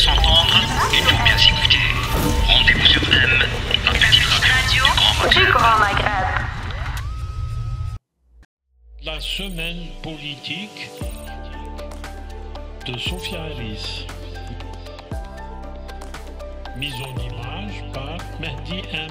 s'entendre, il faut bien s'écouter. Rendez-vous sur M, la petite radio du Grand Maghreb. La semaine politique de Sophia Harris. Mise en image par Mehdi M.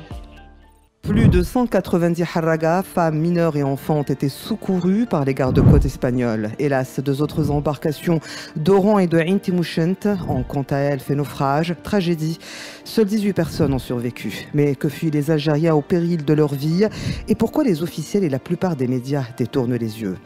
Plus de 190 harragas, femmes, mineurs et enfants ont été secourus par les gardes-côtes espagnols. Hélas, deux autres embarcations d'Oran et de Ain Timuchent ont quant à elles fait naufrage. Tragédie. Seules 18 personnes ont survécu. Mais que fuient les Algériens au péril de leur vie? Et pourquoi les officiels et la plupart des médias détournent les yeux?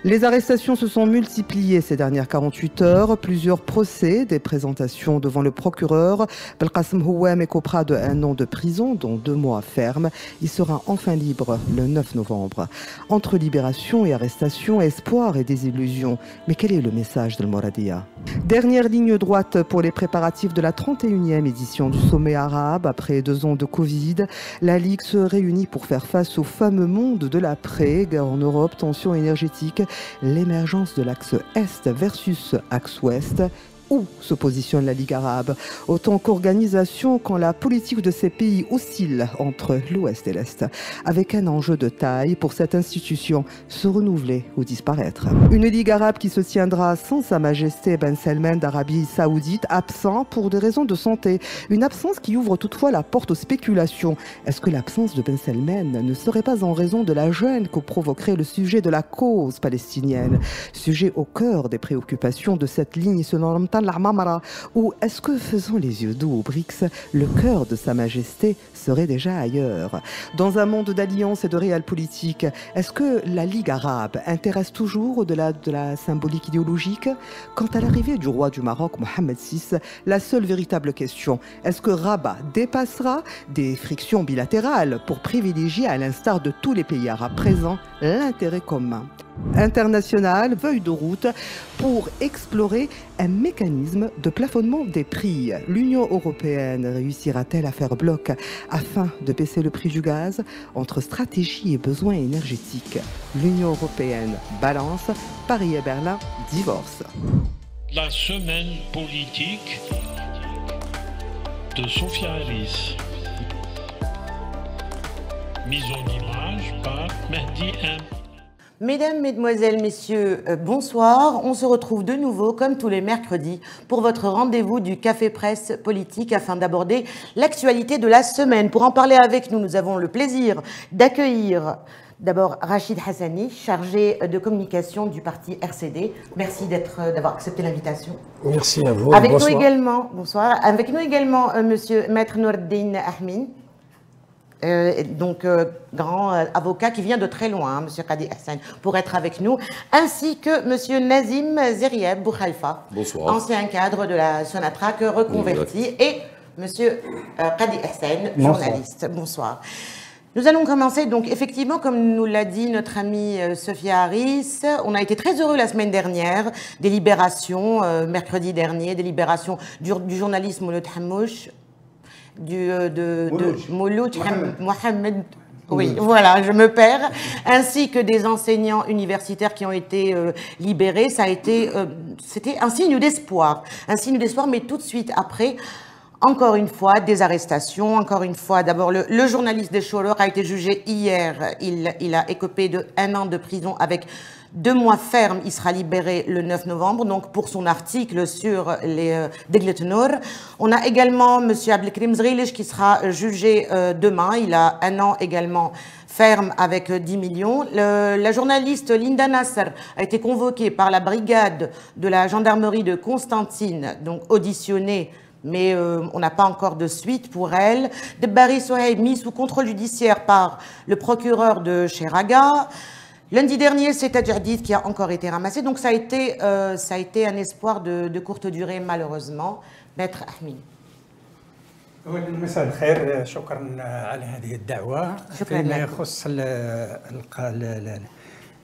Les arrestations se sont multipliées ces dernières 48 heures. Plusieurs procès, des présentations devant le procureur. Belkacem Houem écopera de 1 an de prison, dont 2 mois ferme. Il sera enfin libre le 9 novembre. Entre libération et arrestation, espoir et désillusion. Mais quel est le message de Moradia? Dernière ligne droite pour les préparatifs de la 31e édition du sommet arabe. Après 2 ans de Covid, la Ligue se réunit pour faire face au fameux monde de l'après. Guerre en Europe, tensions énergétiques, l'émergence de l'axe Est versus axe Ouest. Où se positionne la Ligue arabe? Autant qu'organisation quand la politique de ces pays oscille entre l'Ouest et l'Est, avec un enjeu de taille pour cette institution, se renouveler ou disparaître. Une Ligue arabe qui se tiendra sans Sa Majesté Ben Salman d'Arabie Saoudite, absent pour des raisons de santé. Une absence qui ouvre toutefois la porte aux spéculations. Est-ce que l'absence de Ben Salman ne serait pas en raison de la gêne que provoquerait le sujet de la cause palestinienne? Sujet au cœur des préoccupations de cette ligne selon l'Armamara, ou est-ce que, faisant les yeux doux aux BRICS, le cœur de Sa Majesté serait déjà ailleurs? Dans un monde d'alliances et de réel politique, est-ce que la Ligue arabe intéresse toujours au-delà de la symbolique idéologique? Quant à l'arrivée du roi du Maroc, Mohamed VI, la seule véritable question, est-ce que Rabat dépassera des frictions bilatérales pour privilégier, à l'instar de tous les pays arabes présents, l'intérêt commun international, feuille de route pour explorer un mécanisme de plafonnement des prix? L'Union européenne réussira-t-elle à faire bloc afin de baisser le prix du gaz? Entre stratégie et besoins énergétiques, l'Union européenne balance, Paris et Berlin divorcent. La semaine politique de Sophia Harris. Mise en image par Mehdi M. Mesdames, Mesdemoiselles, Messieurs, bonsoir. On se retrouve de nouveau, comme tous les mercredis, pour votre rendez-vous du Café Presse Politique afin d'aborder l'actualité de la semaine. Pour en parler avec nous, nous avons le plaisir d'accueillir d'abord Rachid Hassani, chargé de communication du parti RCD. Merci d'avoir accepté l'invitation. Merci à vous. Avec bonsoir. nous également, bonsoir. Avec nous également, Monsieur Maître Nourdine Ahmin. Grand avocat qui vient de très loin, Monsieur Qadi Hassan, pour être avec nous, ainsi que Monsieur Nazim Zerieb Boukhalifa, ancien cadre de la Sonatrach reconverti, et Monsieur Qadi Hassan, journaliste. Bonsoir. Nous allons commencer, donc effectivement, comme nous l'a dit notre amie Sophia Harris, on a été très heureux la semaine dernière des libérations, mercredi dernier, des libérations du journaliste Mouloud Hamouch, de Mouloud Mohamed, oui, voilà, je me perds, ainsi que des enseignants universitaires qui ont été libérés. Ça a été, c'était un signe d'espoir, mais tout de suite après, encore une fois, des arrestations, encore une fois, d'abord le journaliste des Cholor a été jugé hier, il a écopé de 1 an de prison avec 2 mois fermes. Il sera libéré le 9 novembre, donc pour son article sur les Degletenor. On a également M. Abdelkrim Zrilij qui sera jugé demain. Il a 1 an également ferme avec 10 millions. La journaliste Linda Nasser a été convoquée par la brigade de la gendarmerie de Constantine, donc auditionnée, mais on n'a pas encore de suite pour elle. Debari Sohaib mis sous contrôle judiciaire par le procureur de Cheraga. Lundi dernier, c'est Tadjadid qui a encore été ramassé. Donc ça a été un espoir de courte durée, malheureusement. Maître Ahmin. مساء الخير، شكرا على هذه الدعوة. فيما يخص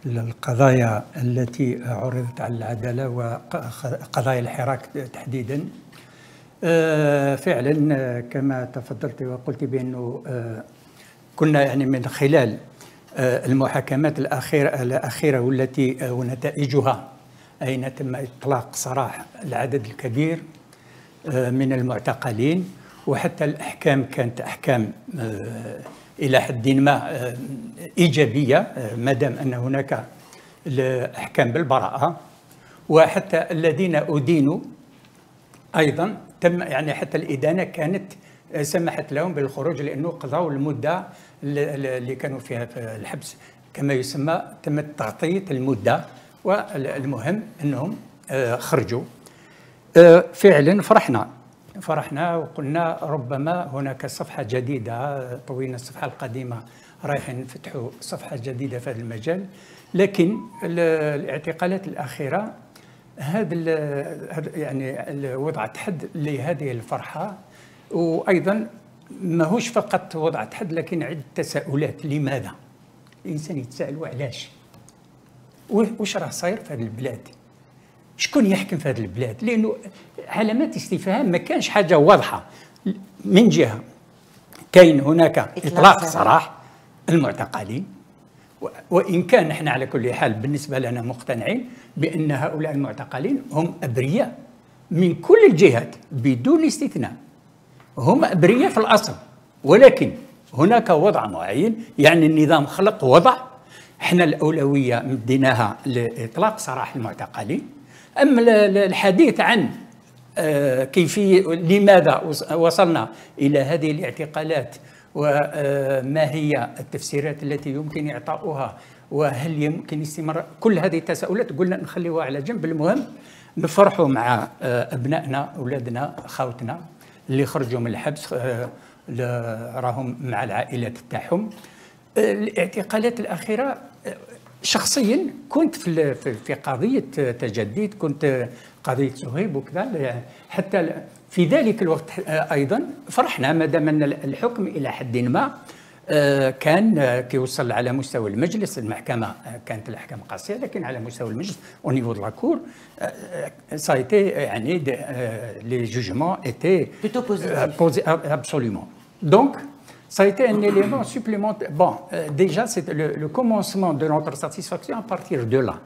القضايا التي عرضت على العدالة وقضايا الحراك تحديدا، فعلا كما تفضلت وقلت بأنه كنا يعني من خلال المحاكمات الأخيرة والتي ونتائجها أين تم إطلاق سراح العدد الكبير من المعتقلين، وحتى الأحكام كانت أحكام إلى حد ما إيجابية، ما دام أن هناك الأحكام بالبراءة. وحتى الذين أدينوا أيضا تم يعني حتى الإدانة كانت سمحت لهم بالخروج، لأنه قضوا المدة اللي كانوا فيها في الحبس كما يسمى، تم تغطية المدة، والمهم أنهم خرجوا. فعلا فرحنا وقلنا ربما هناك صفحة جديدة، طوينا الصفحة القديمة رايحين نفتحوا صفحة جديدة في هذا المجال. لكن الاعتقالات الأخيرة هذا يعني وضعت حد لهذه الفرحة، وأيضا ماهوش فقط وضعت حد لكن عدة تساؤلات. لماذا؟ الإنسان يتساءل وعلاش؟ وش راه صاير في هذه البلاد؟ شكون يحكم في هذه البلاد؟ لأنه علامات استفهام، ما كانش حاجة واضحة. من جهة كاين هناك إطلاق سراح المعتقلين، وإن كان نحن على كل حال بالنسبة لنا مقتنعين بأن هؤلاء المعتقلين هم أبرياء من كل الجهات بدون استثناء، هم أبرياء في الأصل، ولكن هناك وضع معين، يعني النظام خلق وضع احنا الأولوية مديناها لإطلاق سراح المعتقلين. أما الحديث عن كيفية لماذا وصلنا إلى هذه الاعتقالات وما هي التفسيرات التي يمكن إعطاؤها وهل يمكن استمرار، كل هذه التساؤلات قلنا نخليها على جنب. المهم نفرحوا مع أبنائنا، أولادنا، خاوتنا اللي خرجوا من الحبس، راهم مع العائلات تاعهم. الاعتقالات الأخيرة شخصيا كنت في قضية تجديد، كنت قضية سهيب وكذا، حتى في ذلك الوقت أيضا فرحنا ما دام أن الحكم إلى حد ما كان كيوصل على مستوى المجلس. المحكمة كانت الأحكام قاسية، لكن على مستوى المجلس au niveau de la cour ça a été يعني les jugements étaient posés absolument. Donc ça a été un élément supplémentaire. Bon, déjà c'est le commencement de notre satisfaction à partir de là.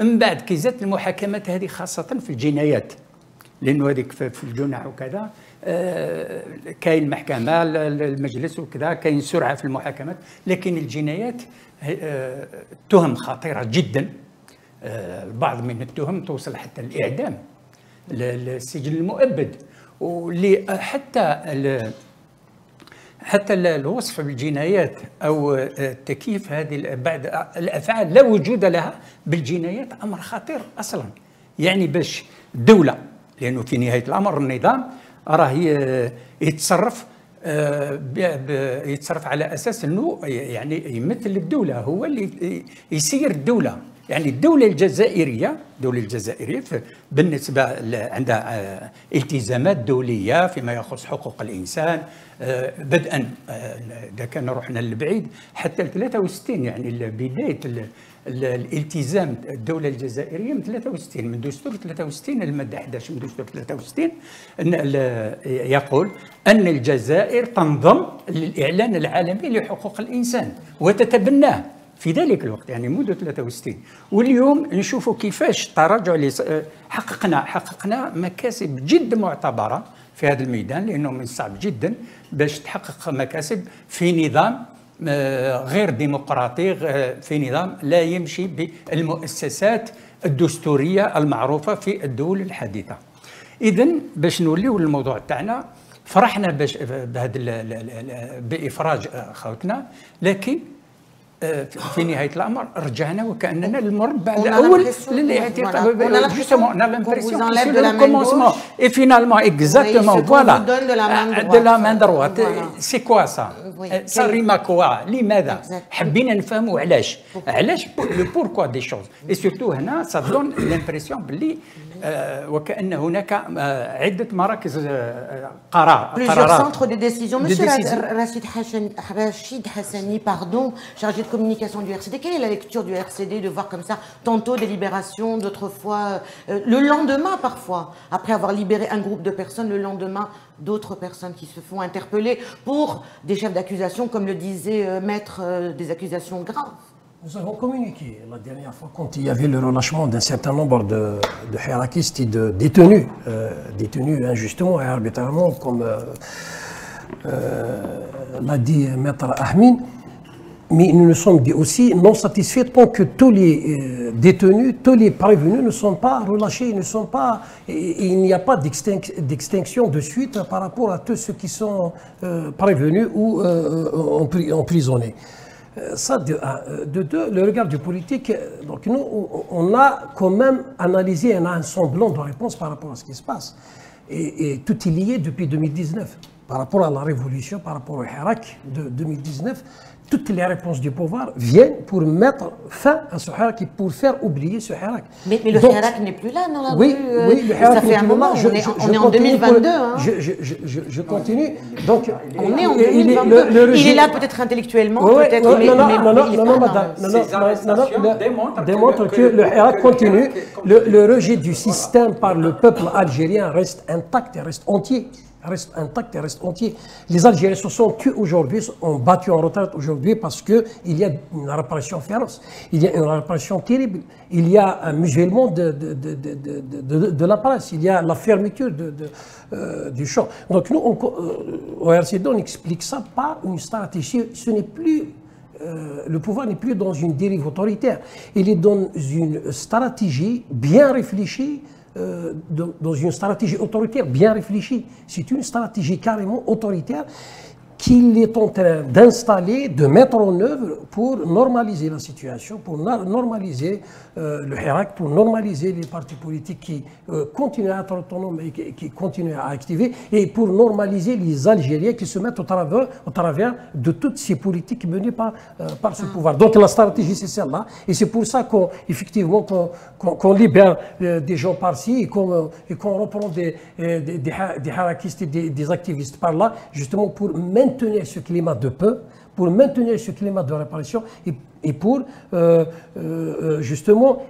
من بعد كي زادت المحاكمات هذه خاصة في الجنايات، لأنه هذيك في الجنح وكذا كاين محكمة المجلس وكذا، كاين سرعة في المحاكمات، لكن الجنايات تهم خطيرة جدا. البعض من التهم توصل حتى الإعدام، السجن المؤبد، واللي حتى الوصف بالجنايات أو تكييف هذه بعد الأفعال لا وجود لها بالجنايات أمر خطير أصلا. يعني باش الدولة، لأنه في نهاية الأمر النظام راه يتصرف على أساس أنه يعني يمثل الدولة، هو اللي يسير الدولة. يعني الدولة الجزائرية بالنسبة عندها التزامات دولية فيما يخص حقوق الإنسان، بدءا إذا كان رحنا للبعيد حتى 63، يعني بداية الالتزام الدولة الجزائرية من 63، من دستور 63 المادة 11 من دستور 63 يقول أن الجزائر تنضم للإعلان العالمي لحقوق الإنسان وتتبناه في ذلك الوقت، يعني منذ 63. واليوم نشوفوا كيفاش تراجع حققنا مكاسب جد معتبرة في هذا الميدان، لأنه من الصعب جدا باش تحقق مكاسب في نظام غير ديمقراطي، في نظام لا يمشي بالمؤسسات الدستورية المعروفة في الدول الحديثة. إذن باش نوليو للموضوع تاعنا، فرحنا بإفراج خوتنا، لكن في نهاية الأمر رجعنا وكأننا المربع الأول للاعتقال. Justement, on a l'impression que c'est le commencement. Et finalement, exactement, voilà, de la main droite. C'est quoi ça? Ça rime à quoi? لماذا؟ حبينا نفهموا علاش le pourquoi des choses. Et surtout هنا ça donne l'impression باللي وكأن هناك عدة مراكز قرار. Plusieurs centres de décision. Monsieur Rachid Hassani, pardon, chargé de communication du RCD, quelle est la lecture du RCD de voir comme ça tantôt des libérations, d'autres fois le lendemain parfois, après avoir libéré un groupe de personnes, le lendemain d'autres personnes qui se font interpeller pour des chefs d'accusation, comme le disait Maître, des accusations graves? Nous avons communiqué la dernière fois quand il y avait le relâchement d'un certain nombre de hirakistes et de détenus, détenus injustement et arbitrairement, comme l'a dit Maître Ahmed. Mais nous nous sommes dit aussi non satisfaits tant que tous les détenus, tous les prévenus ne sont pas relâchés, il n'y a pas d'extinction de suite par rapport à tous ceux qui sont prévenus ou emprisonnés. Ça, de deux, le regard du politique, donc nous, on a quand même analysé, on a un semblant de réponse par rapport à ce qui se passe. Et tout est lié depuis 2019. Par rapport à la révolution, par rapport au Hirak de 2019, toutes les réponses du pouvoir viennent pour mettre fin à ce Hirak et pour faire oublier ce Hirak. Mais le Hirak n'est plus là dans la rue. Oui, le Hirak ça fait un moment, on est en 2022. Hein. Je continue. Donc, on est en 2022. Il est là peut-être intellectuellement, peut-être, non, madame, démontre que le Hirak continue. Le rejet du système par le peuple algérien reste intact et reste entier. Reste intact et reste entier. Les Algériens se sont tués aujourd'hui, ont battu en retraite aujourd'hui parce qu'il y a une répression féroce, il y a une répression terrible, il y a un musellement de la presse, il y a la fermeture du champ. Donc nous, au RCD, on explique ça par une stratégie. Ce n'est plus... le pouvoir n'est plus dans une dérive autoritaire, il est dans une stratégie bien réfléchie, dans une stratégie autoritaire bien réfléchie. C'est une stratégie carrément autoritaire qu'il est en train d'installer, de mettre en œuvre pour normaliser la situation, pour normaliser le Hirak, pour normaliser les partis politiques qui continuent à être autonomes et qui continuent à activer, et pour normaliser les Algériens qui se mettent au travers de toutes ces politiques menées par ce pouvoir. Donc la stratégie, c'est celle-là, et c'est pour ça qu'effectivement qu'on libère des gens par-ci et qu'on reprend des hirakistes et des activistes par-là, justement pour maintenir ce climat de paix, pour maintenir ce climat de répression et pour justement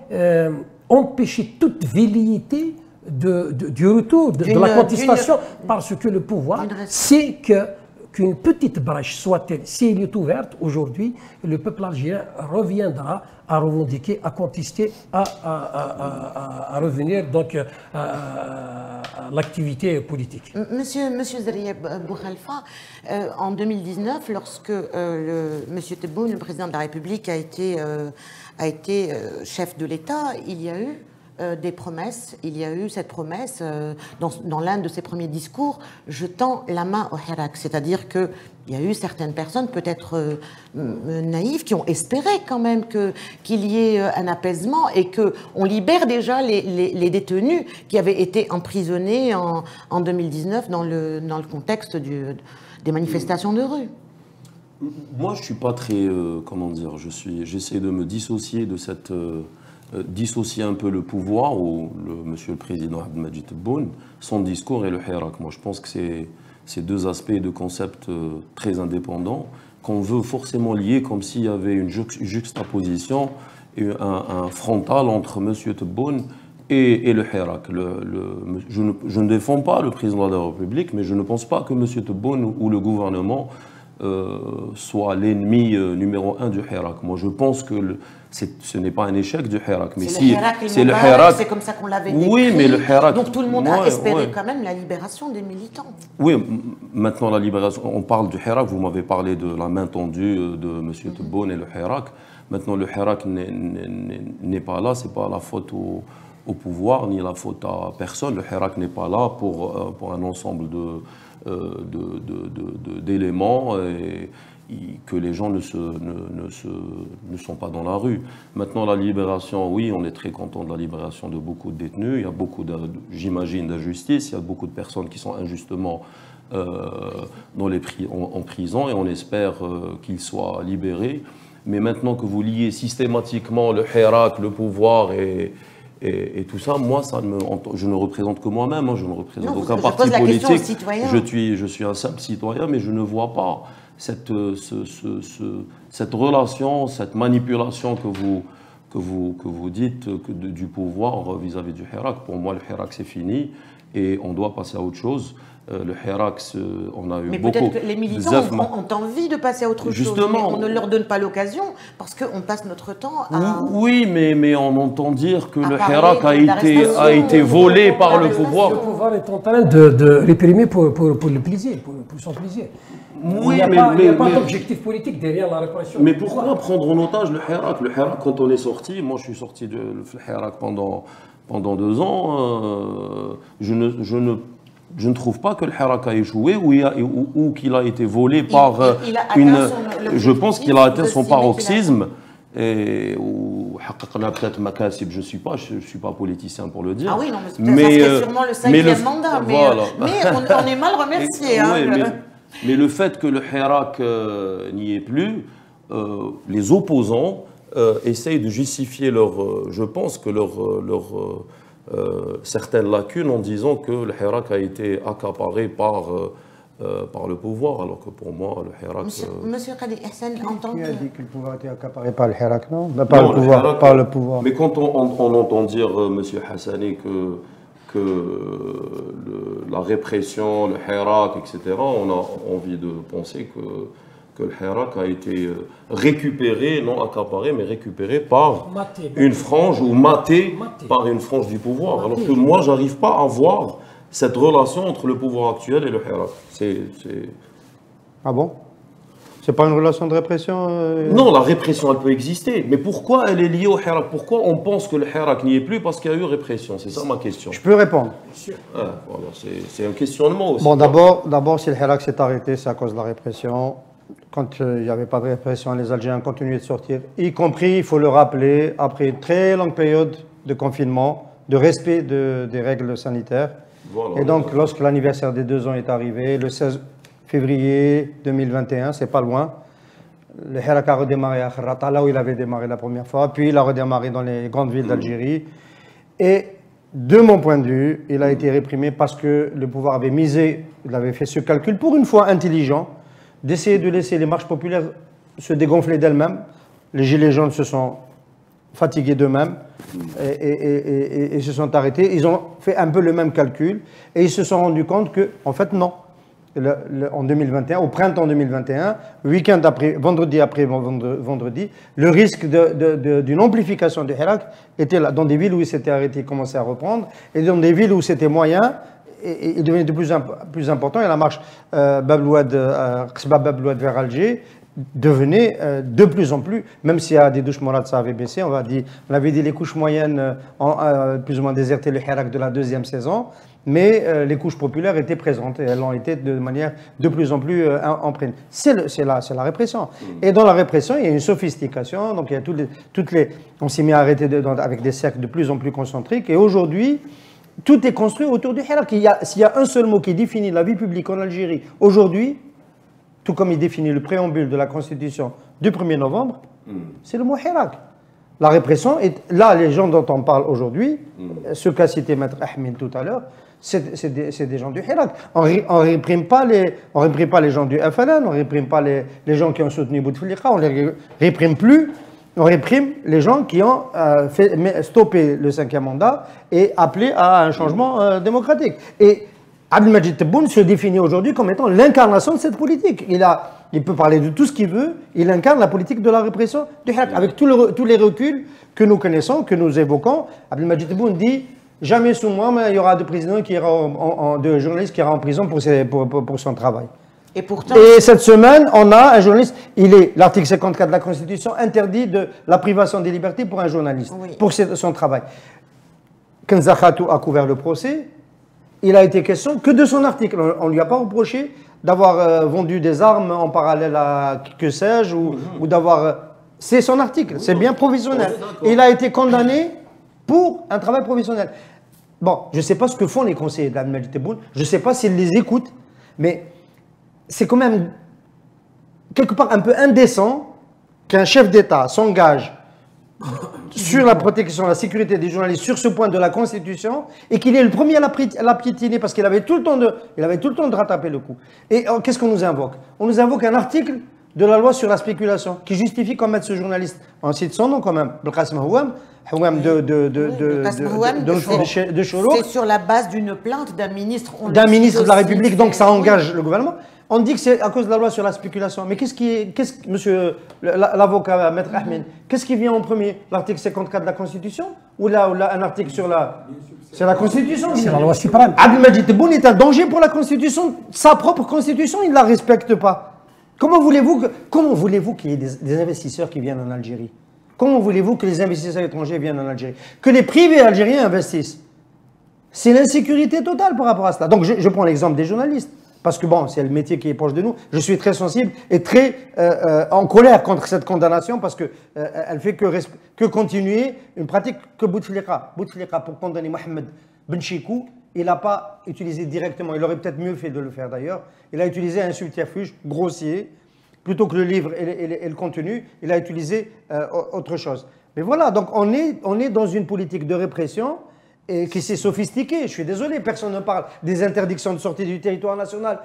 empêcher toute velléité du retour de la contestation, parce que le pouvoir sait qu'une petite brèche soit-elle, si elle est ouverte aujourd'hui, le peuple algérien reviendra à revendiquer, à contester, à revenir donc à l'activité politique. Monsieur Zerieb Boukhalifa, en 2019, lorsque Monsieur Tebboune, le président de la République, a été chef de l'État, il y a eu des promesses. Il y a eu cette promesse dans l'un de ses premiers discours, jetant la main au Hirak. C'est-à-dire qu'il y a eu certaines personnes, peut-être naïves, qui ont espéré quand même qu'il y ait un apaisement et qu'on libère déjà les détenus qui avaient été emprisonnés en 2019 dans le contexte des manifestations de rue. Moi, je ne suis pas très... comment dire, j'essaie de me dissocier de cette... dissocier un peu le pouvoir, ou monsieur le président Abdelmadjid Tebboune, son discours et le Hirak. Moi, je pense que c'est deux aspects, deux concepts très indépendants qu'on veut forcément lier, comme s'il y avait une juxtaposition et un frontal entre monsieur Tebboune et le Hirak. Je ne défends pas le président de la République, mais je ne pense pas que monsieur Tebboune ou le gouvernement soit l'ennemi numéro 1 du Hirak. Moi, je pense que ce n'est pas un échec du Hirak. Mais si c'est le Hirak, c'est comme ça qu'on l'avait décrit. Oui, mais le Hirak... Donc tout le monde a espéré quand même la libération des militants. Oui, maintenant la libération... On parle du Hirak, vous m'avez parlé de la main tendue de M. Tebboune et le Hirak. Maintenant, le Hirak n'est pas là, ce n'est pas la faute au pouvoir, ni la faute à personne. Le Hirak n'est pas là pour un ensemble d'éléments et que les gens ne sont pas dans la rue. Maintenant, la libération, oui, on est très content de la libération de beaucoup de détenus. Il y a beaucoup, j'imagine, d'injustice. Il y a beaucoup de personnes qui sont injustement en prison et on espère qu'ils soient libérés. Mais maintenant que vous liez systématiquement le Hirak, le pouvoir et tout ça, moi, je ne représente que moi-même, hein, je ne représente aucun parti politique. Je suis un simple citoyen, mais je ne vois pas cette relation, cette manipulation que vous dites du pouvoir vis-à-vis du Hirak. Pour moi, le Hirak, c'est fini. et on doit passer à autre chose. Le Hirak, on a eu mais beaucoup... Mais peut-être que les militants ont envie de passer à autre chose, mais on ne leur donne pas l'occasion parce qu'on passe notre temps à... Oui, mais on entend dire que le Hirak a été volé par le pouvoir. Le pouvoir est en train de réprimer pour le plaisir, pour son plaisir. Oui, il n'y a pas d'objectif politique derrière la répression. Mais pourquoi prendre en otage le Hirak? Le Hirak, quand on est sorti, moi je suis sorti de Hirak pendant 2 ans, je ne trouve pas que le Hirak a échoué ou qu'il a été volé par je pense qu'il a atteint son paroxysme. Ou peut-être Makasib, je suis pas politicien pour le dire. Ah oui, non, mais c'est sûrement le 5e mandat, voilà. mais on est mal remercié. Mais le fait que le Hirak n'y est plus, les opposants essayent de justifier je pense que certaines lacunes en disant que le Hirak a été accaparé par le pouvoir, alors que pour moi, le Hirak... Monsieur Qadi Ihsan, en tant que... Qui a dit que le pouvoir a été accaparé par le Hirak, non? Par le pouvoir, par le pouvoir. Mais quand on entend dire, Monsieur Hassani, que la répression, le Hirak, etc., on a envie de penser que le Hirak a été récupéré, non accaparé, mais récupéré par une frange ou maté par une frange du pouvoir. Alors que moi, je n'arrive pas à voir cette relation entre le pouvoir actuel et le Hirak. Ah bon? C'est pas une relation de répression Non, la répression, elle peut exister. Mais pourquoi elle est liée au Hirak? Pourquoi on pense que le Hirak n'y est plus? Parce qu'il y a eu répression. C'est ça ma question. Je peux répondre. Voilà, c'est un questionnement aussi. Bon, d'abord, si le Hirak s'est arrêté, c'est à cause de la répression. Quand il n'y avait pas de répression, les Algériens continuaient de sortir. Y compris, il faut le rappeler, après une très longue période de confinement, de respect des règles sanitaires. Voilà, et donc, lorsque l'anniversaire des 2 ans est arrivé, le 16 février 2021, c'est pas loin, le Hirak a redémarré à Kharrata, là où il avait démarré la première fois, puis il a redémarré dans les grandes villes d'Algérie. Et de mon point de vue, il a été réprimé parce que le pouvoir avait misé, il avait fait ce calcul, pour une fois intelligent, d'essayer de laisser les marches populaires se dégonfler d'elles-mêmes. Les gilets jaunes se sont fatigués d'eux-mêmes et se sont arrêtés. Ils ont fait un peu le même calcul et ils se sont rendus compte que, en fait, non. En 2021, au printemps 2021, week-end après, vendredi après vendredi, le risque d'une amplification du Hirak était là. Dans des villes où il s'était arrêté, il commençait à reprendre, et dans des villes où c'était moyen, il devenait de plus important, et la marche Bab Louad vers Alger devenait de plus en plus, même s'il y a des douches morades, ça avait baissé, on avait dit les couches moyennes ont plus ou moins déserté le Hirak de la 2e saison, mais les couches populaires étaient présentes et elles ont été de manière de plus en plus empreintes. C'est la répression. Et dans la répression, il y a une sophistication, donc il y a on s'est mis à arrêter avec des cercles de plus en plus concentriques, et aujourd'hui, tout est construit autour du Hirak. S'il y a un seul mot qui définit la vie publique en Algérie aujourd'hui, tout comme il définit le préambule de la Constitution du 1er novembre, c'est le mot Hirak. La répression, là, les gens dont on parle aujourd'hui, ce qu'a cité Maître Ahmed tout à l'heure, c'est des gens du Hirak. On ne réprime pas les gens du FLN, on ne réprime pas les gens qui ont soutenu Bouteflika, on ne les réprime plus. On réprime les gens qui ont stoppé le 5e mandat et appelé à un changement démocratique. Et Abdelmadjid Tebboune se définit aujourd'hui comme étant l'incarnation de cette politique. Il peut parler de tout ce qu'il veut, il incarne la politique de la répression du Hirak. Avec tous les reculs que nous connaissons, que nous évoquons, Abdelmadjid Tebboune dit « Jamais sous moi, mais il y aura de présidents de journalistes qui iront en prison pour son travail ». Et cette semaine, on a un journaliste, l'article 54 de la Constitution interdit la privation des libertés pour un journaliste, pour son travail. Kenza Khatou a couvert le procès, il a été question que de son article. On ne lui a pas reproché d'avoir vendu des armes en parallèle à que sais-je, ou d'avoir... C'est son article, c'est bien professionnel. Et il a été condamné pour un travail professionnel. Bon, je ne sais pas ce que font les conseillers d'Abdelmadjid Tebboune, je ne sais pas s'ils les écoutent, mais... c'est quand même quelque part un peu indécent qu'un chef d'État s'engage sur la protection, la sécurité des journalistes, sur ce point de la Constitution, et qu'il est le premier à la piétiner parce qu'il avait tout le temps de rattraper le coup. Et qu'est-ce qu'on nous invoque? On nous invoque un article de la loi sur la spéculation, qui justifie qu'on mette ce journaliste, on cite son nom quand même, Belkacem Houam de Chourouk. C'est sur la base d'une plainte d'un ministre. D'un ministre de la République, donc ça engage le gouvernement. On dit que c'est à cause de la loi sur la spéculation. Mais monsieur l'avocat Maître Ahmed, qu'est-ce qui vient en premier? L'article 54 de la Constitution ou un article sur la... C'est la Constitution. C'est la loi suprême. Abdelmadjid Tebboune est un danger pour la Constitution. Sa propre Constitution, il ne la respecte pas. Comment voulez-vous qu'il y ait des investisseurs qui viennent en Algérie? Comment voulez-vous que les investisseurs étrangers viennent en Algérie? Que les privés algériens investissent? C'est l'insécurité totale par rapport à cela. Donc je prends l'exemple des journalistes. Parce que bon, c'est le métier qui est proche de nous. Je suis très sensible et très en colère contre cette condamnation parce qu'elle fait que continuer une pratique que Bouteflika. Bouteflika, pour condamner Mohamed Ben Chikou, il n'a pas utilisé directement, il aurait peut-être mieux fait de le faire d'ailleurs, il a utilisé un subterfuge grossier, plutôt que le livre et le contenu, il a utilisé autre chose. Mais voilà, donc on est dans une politique de répression et qui s'est sophistiquée. Je suis désolé, personne ne parle des interdictions de sortie du territoire national.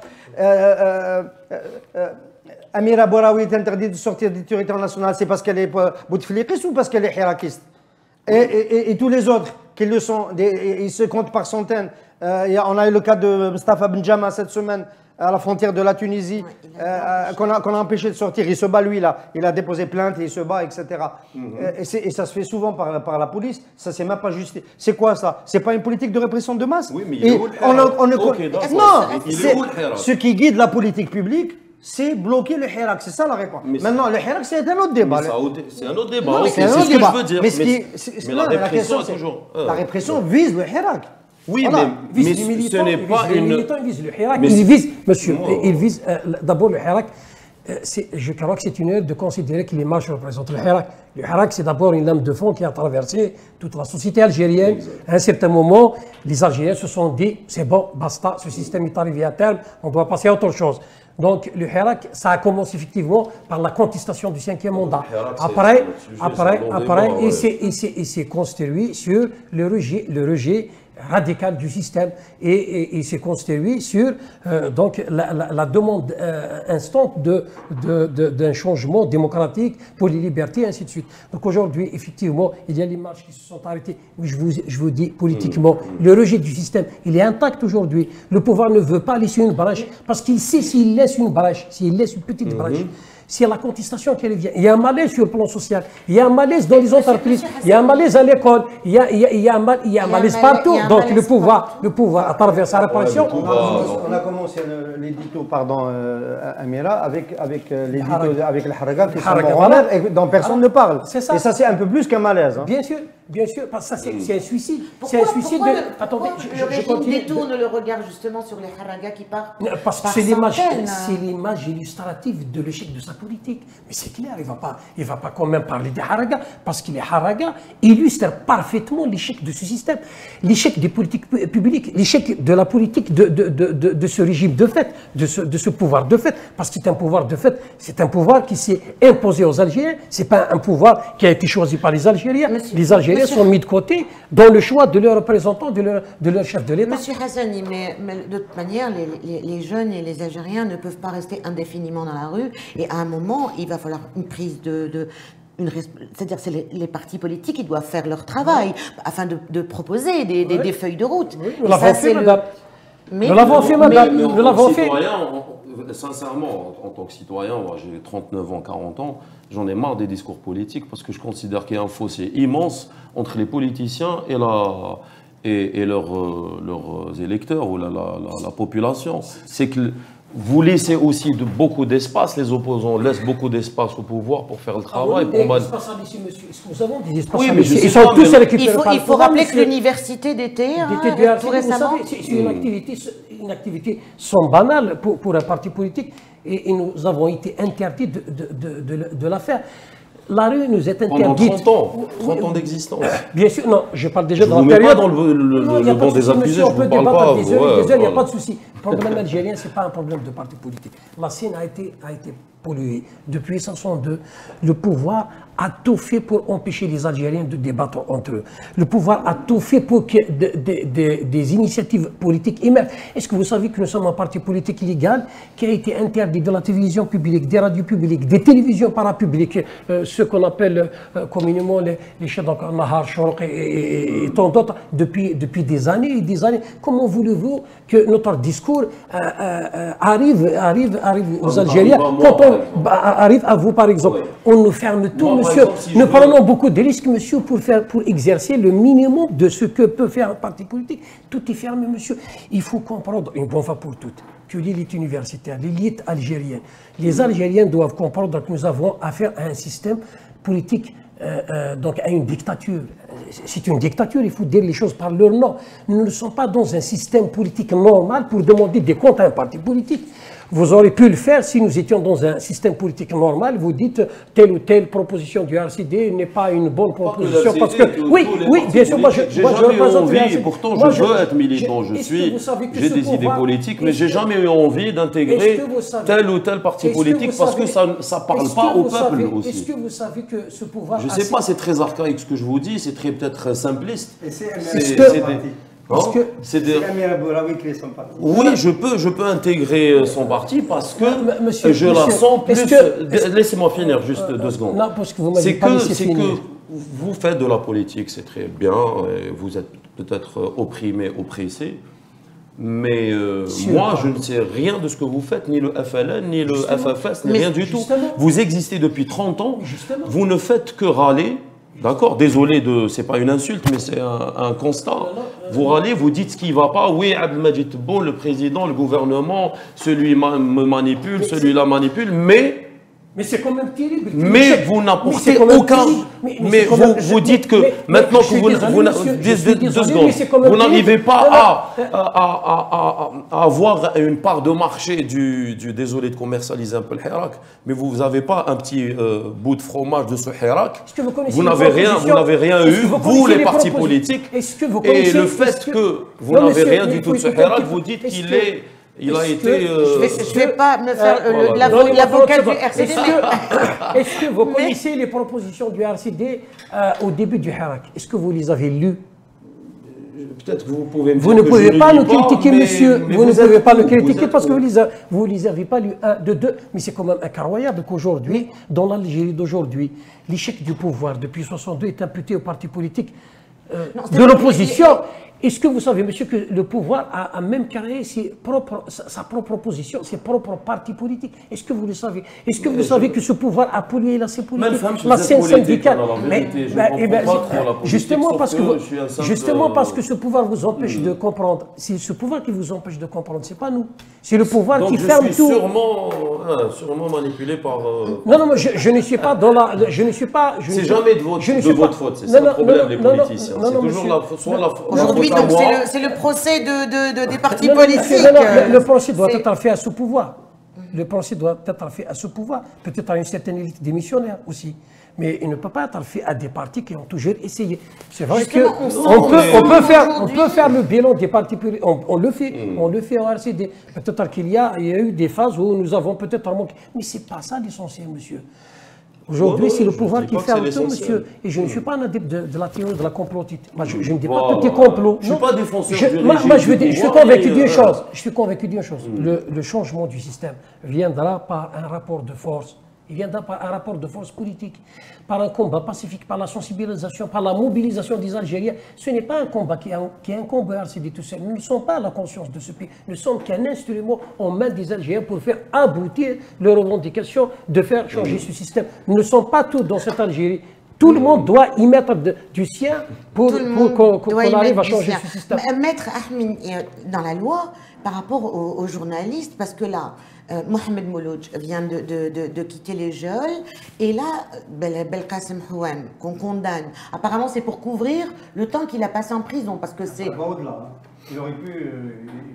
Amira Boraoui est interdite de sortir du territoire national, c'est parce qu'elle est bouteflikaiste ou parce qu'elle est hirakiste? Et tous les autres qui le sont, ils se comptent par centaines. On a eu le cas de Mustafa Benjama cette semaine à la frontière de la Tunisie, qu'on a empêché de sortir. Il se bat, lui, là. Il a déposé plainte, et il se bat, etc. Et ça se fait souvent par la police. Ça, c'est même pas juste. C'est quoi ça? C'est pas une politique de répression de masse? Oui, mais il est où le non, ce qui guide la politique publique, c'est bloquer le Hirak. C'est ça la réponse. Maintenant, le Hirak, c'est un autre débat. C'est un autre débat. C'est un autre débat. Je veux dire. Mais la répression, toujours. La répression vise le Hirak. Oui, mais ce n'est pas une... militants, ils visent le Hirak. Ils visent, monsieur, ils visent d'abord le Hirak. Je crois que c'est une erreur de considérer que l'image représente le Hirak. Le Hirak, c'est d'abord une lame de fond qui a traversé toute la société algérienne. Exact. À un certain moment, les Algériens se sont dit, c'est bon, basta, ce système est arrivé à terme, on doit passer à autre chose. Donc le Hirak, ça a commencé effectivement par la contestation du 5e mandat. Après, il s'est construit sur le rejet radical du système et il s'est construit sur donc la demande instante d'un changement démocratique pour les libertés, et ainsi de suite. Donc aujourd'hui, effectivement, il y a les marches qui se sont arrêtées. Oui, je vous dis politiquement, le rejet du système, il est intact aujourd'hui. Le pouvoir ne veut pas laisser une brèche parce qu'il sait s'il laisse une brèche, s'il laisse une petite brèche, c'est la contestation qui vient. Il y a un malaise sur le plan social, il y a un malaise dans les entreprises, il y a un malaise à l'école, il y a un malaise partout. Donc le pouvoir, à travers sa répression... On a commencé l'édito, pardon, Amira, avec l'édito avec le Haraga qui sont dont personne ne parle. Et ça, c'est un peu plus qu'un malaise. Bien sûr, parce que ça, c'est un suicide. C'est un suicide de... Attendez, le régime détourne le regard justement sur les Haragas qui partent. Parce que c'est l'image illustrative de l'échec de sa politique. Mais c'est clair, il ne va pas quand même parler des Haragas, parce que les Haragas illustrent parfaitement l'échec de ce système, l'échec des politiques publiques, l'échec de la politique de ce régime de fait, de ce pouvoir de fait. Parce que c'est un pouvoir de fait, c'est un pouvoir qui s'est imposé aux Algériens, ce n'est pas un pouvoir qui a été choisi par les Algériens. Les Algériens sont mis de côté dans le choix de leurs représentants, de leur chef de l'État. Monsieur Hassani, mais de toute manière, les jeunes et les Algériens ne peuvent pas rester indéfiniment dans la rue. Et à un moment, il va falloir une prise c'est-à-dire c'est les partis politiques qui doivent faire leur travail afin de proposer des feuilles de route. Oui, nous l'avons fait, madame. Nous l'avons fait, madame. Nous l'avons fait. Sincèrement, en tant que citoyen, j'ai 39 ans, 40 ans, j'en ai marre des discours politiques parce que je considère qu'il y a un fossé immense entre les politiciens et leurs électeurs ou la population. C'est que vous laissez aussi beaucoup d'espace, les opposants laissent beaucoup d'espace au pouvoir pour faire le travail. Nous avons des espaces ici. Ils sont tous récupérés par le pouvoir. Il faut rappeler que l'université d'été, tout récemment... C'est une activité sans banale pour un parti politique et nous avons été interdits de la faire. La rue nous est interdite. Pendant 30 ans d'existence. Bien sûr, non, je parle déjà dans la période. Pas dans le banc des accusés, je ne vous parle pas. Il n'y a pas de souci. Le problème algérien, ce n'est pas un problème de parti politique. La scène a été pollué. Depuis 1962, le pouvoir a tout fait pour empêcher les Algériens de débattre entre eux. Le pouvoir a tout fait pour que des initiatives politiques émergent. Est-ce que vous savez que nous sommes un parti politique légal qui a été interdit de la télévision publique, des radios publiques, des télévisions parapubliques, ce qu'on appelle communément les chaînes Nahar, Shorq et tant d'autres, depuis des années et des années. Comment voulez-vous que notre discours arrive aux Algériens quand on arrive à vous, par exemple? On nous ferme tout, monsieur. Nous prenons beaucoup de risques, monsieur, pour exercer le minimum de ce que peut faire un parti politique. Tout est fermé, monsieur. Il faut comprendre, une bonne fois pour toutes, que l'élite universitaire, l'élite algérienne, les Algériens doivent comprendre que nous avons affaire à un système politique, donc à une dictature. C'est une dictature, il faut dire les choses par leur nom. Nous ne sommes pas dans un système politique normal pour demander des comptes à un parti politique. Vous aurez pu le faire si nous étions dans un système politique normal. Vous dites telle ou telle proposition du RCD n'est pas une bonne proposition parce que oui, bien sûr, moi je jamais envie. Pourtant, je veux être militant. J'ai des idées politiques, mais j'ai jamais eu envie d'intégrer tel ou tel parti politique parce que ça ne parle pas au peuple aussi. Est-ce que vous savez que ce pouvoir... Je ne sais pas, c'est très archaïque ce que je vous dis, c'est peut-être simpliste. Oui, je peux intégrer son parti parce que je la sens plus... Laissez-moi finir juste 2 secondes. C'est que vous faites de la politique, c'est très bien, vous êtes peut-être opprimé, oppressé, mais moi je ne sais rien de ce que vous faites, ni le FLN, ni le FFS, ni rien du tout. Vous existez depuis 30 ans, vous ne faites que râler. D'accord, désolé, c'est pas une insulte, mais c'est un constat. Vous râlez, vous dites ce qui ne va pas. Oui, Abdelmadjid Tebboune, le président, le gouvernement, celui me manipule, celui-là manipule, mais c'est quand même terrible. Mais vous n'apportez aucun... Mais vous dites que maintenant que vous n'arrivez pas à avoir une part de marché désolé de commercialiser un peu le Hirak, mais vous n'avez pas un petit bout de fromage de ce Hirak. Vous n'avez rien eu, vous les partis politiques. Et le fait que vous n'avez rien du tout de ce Hirak, vous dites qu'il est... Il a été... Je ne vais pas me faire l'avocat du RCD. Est-ce que vous connaissez les propositions du RCD au début du Hirak? Est-ce que vous les avez lues? Peut-être que vous pouvez me dire vous ne pouvez pas nous critiquer, monsieur. Vous ne pouvez pas nous critiquer parce que vous ne les avez pas lus de deux. Mais c'est quand même incroyable qu'aujourd'hui, dans l'Algérie d'aujourd'hui, l'échec du pouvoir depuis 1962 est imputé aux partis politiques de l'opposition. Est-ce que vous savez, monsieur, que le pouvoir a même créé sa propre opposition, ses propres partis politiques? Est-ce que vous le savez? Est-ce que vous savez que ce pouvoir a pollué la scène politique, la scène syndicale? Justement parce que ce pouvoir vous empêche de comprendre. C'est ce pouvoir qui vous empêche de comprendre, c'est pas nous. C'est le pouvoir qui ferme tout. Sûrement manipulé par... Non, je ne suis pas dans la... C'est jamais de votre faute, c'est ça le problème, les politiciens. C'est toujours la faute. Aujourd'hui, donc c'est le procès des partis politiques. Le procès doit être fait à ce pouvoir. Le procès doit être fait à ce pouvoir. Peut-être à une certaine élite démissionnaire aussi. Mais il ne peut pas être fait à des partis qui ont toujours essayé. C'est vrai qu'on peut faire le bilan des partis politiques. On le fait au RCD. Peut-être qu'il y a eu des phases où nous avons peut-être manqué. Mais ce n'est pas ça l'essentiel, monsieur. Aujourd'hui, c'est le pouvoir qui ferme tout, monsieur. Et je ne suis pas un adepte de la théorie de la complotite. Moi, je ne dis pas que tout est complot. Je ne suis pas défenseur du régime. Moi, je suis convaincu d'une chose. Je suis convaincu d'une chose. Le changement du système viendra par un rapport de force. Il viendra par un rapport de force politique, par un combat pacifique, par la sensibilisation, par la mobilisation des Algériens. Ce n'est pas un combat qui est un combat RCD tout seul. Nous ne sommes pas la conscience de ce pays. Nous ne sommes qu'un instrument en main des Algériens pour faire aboutir leurs revendications, de faire changer ce système. Nous ne sommes pas tous dans cette Algérie. Tout le monde doit y mettre du sien pour qu'on arrive à changer ce système. Maître Ahmed, dans la loi, par rapport aux journalistes, parce que là, Mohamed Mouloudj vient de quitter les geôles, et là, Belkacem Houane, qu'on condamne, apparemment c'est pour couvrir le temps qu'il a passé en prison, parce que c'est... Ça va au-delà.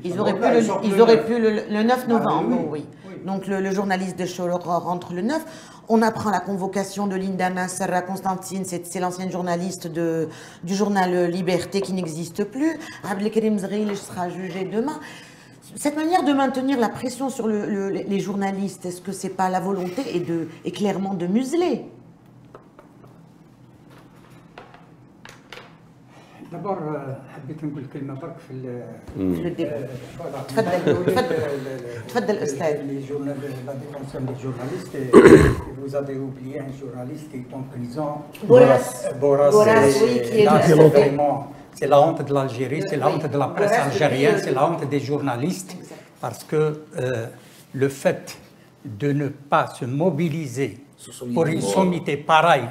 Ils auraient pu le 9 novembre, oui. Donc le journaliste de Shorok rentre le 9. On apprend la convocation de Linda Nasser à Constantine, c'est l'ancienne journaliste du journal Liberté qui n'existe plus. Abdelkarim Zril sera jugé demain. Cette manière de maintenir la pression sur les journalistes, est-ce que c'est pas la volonté et clairement de museler? D'abord, حبيت نقول كلمة برك في تفضل أستاذ. La détention des journalistes, vous avez oublié un journaliste qui est en prison. Boras, oui, qui est vraiment, c'est la honte de l'Algérie, c'est la honte de la presse algérienne, c'est la honte des journalistes, parce que le fait de ne pas se mobiliser pour une sommité pareille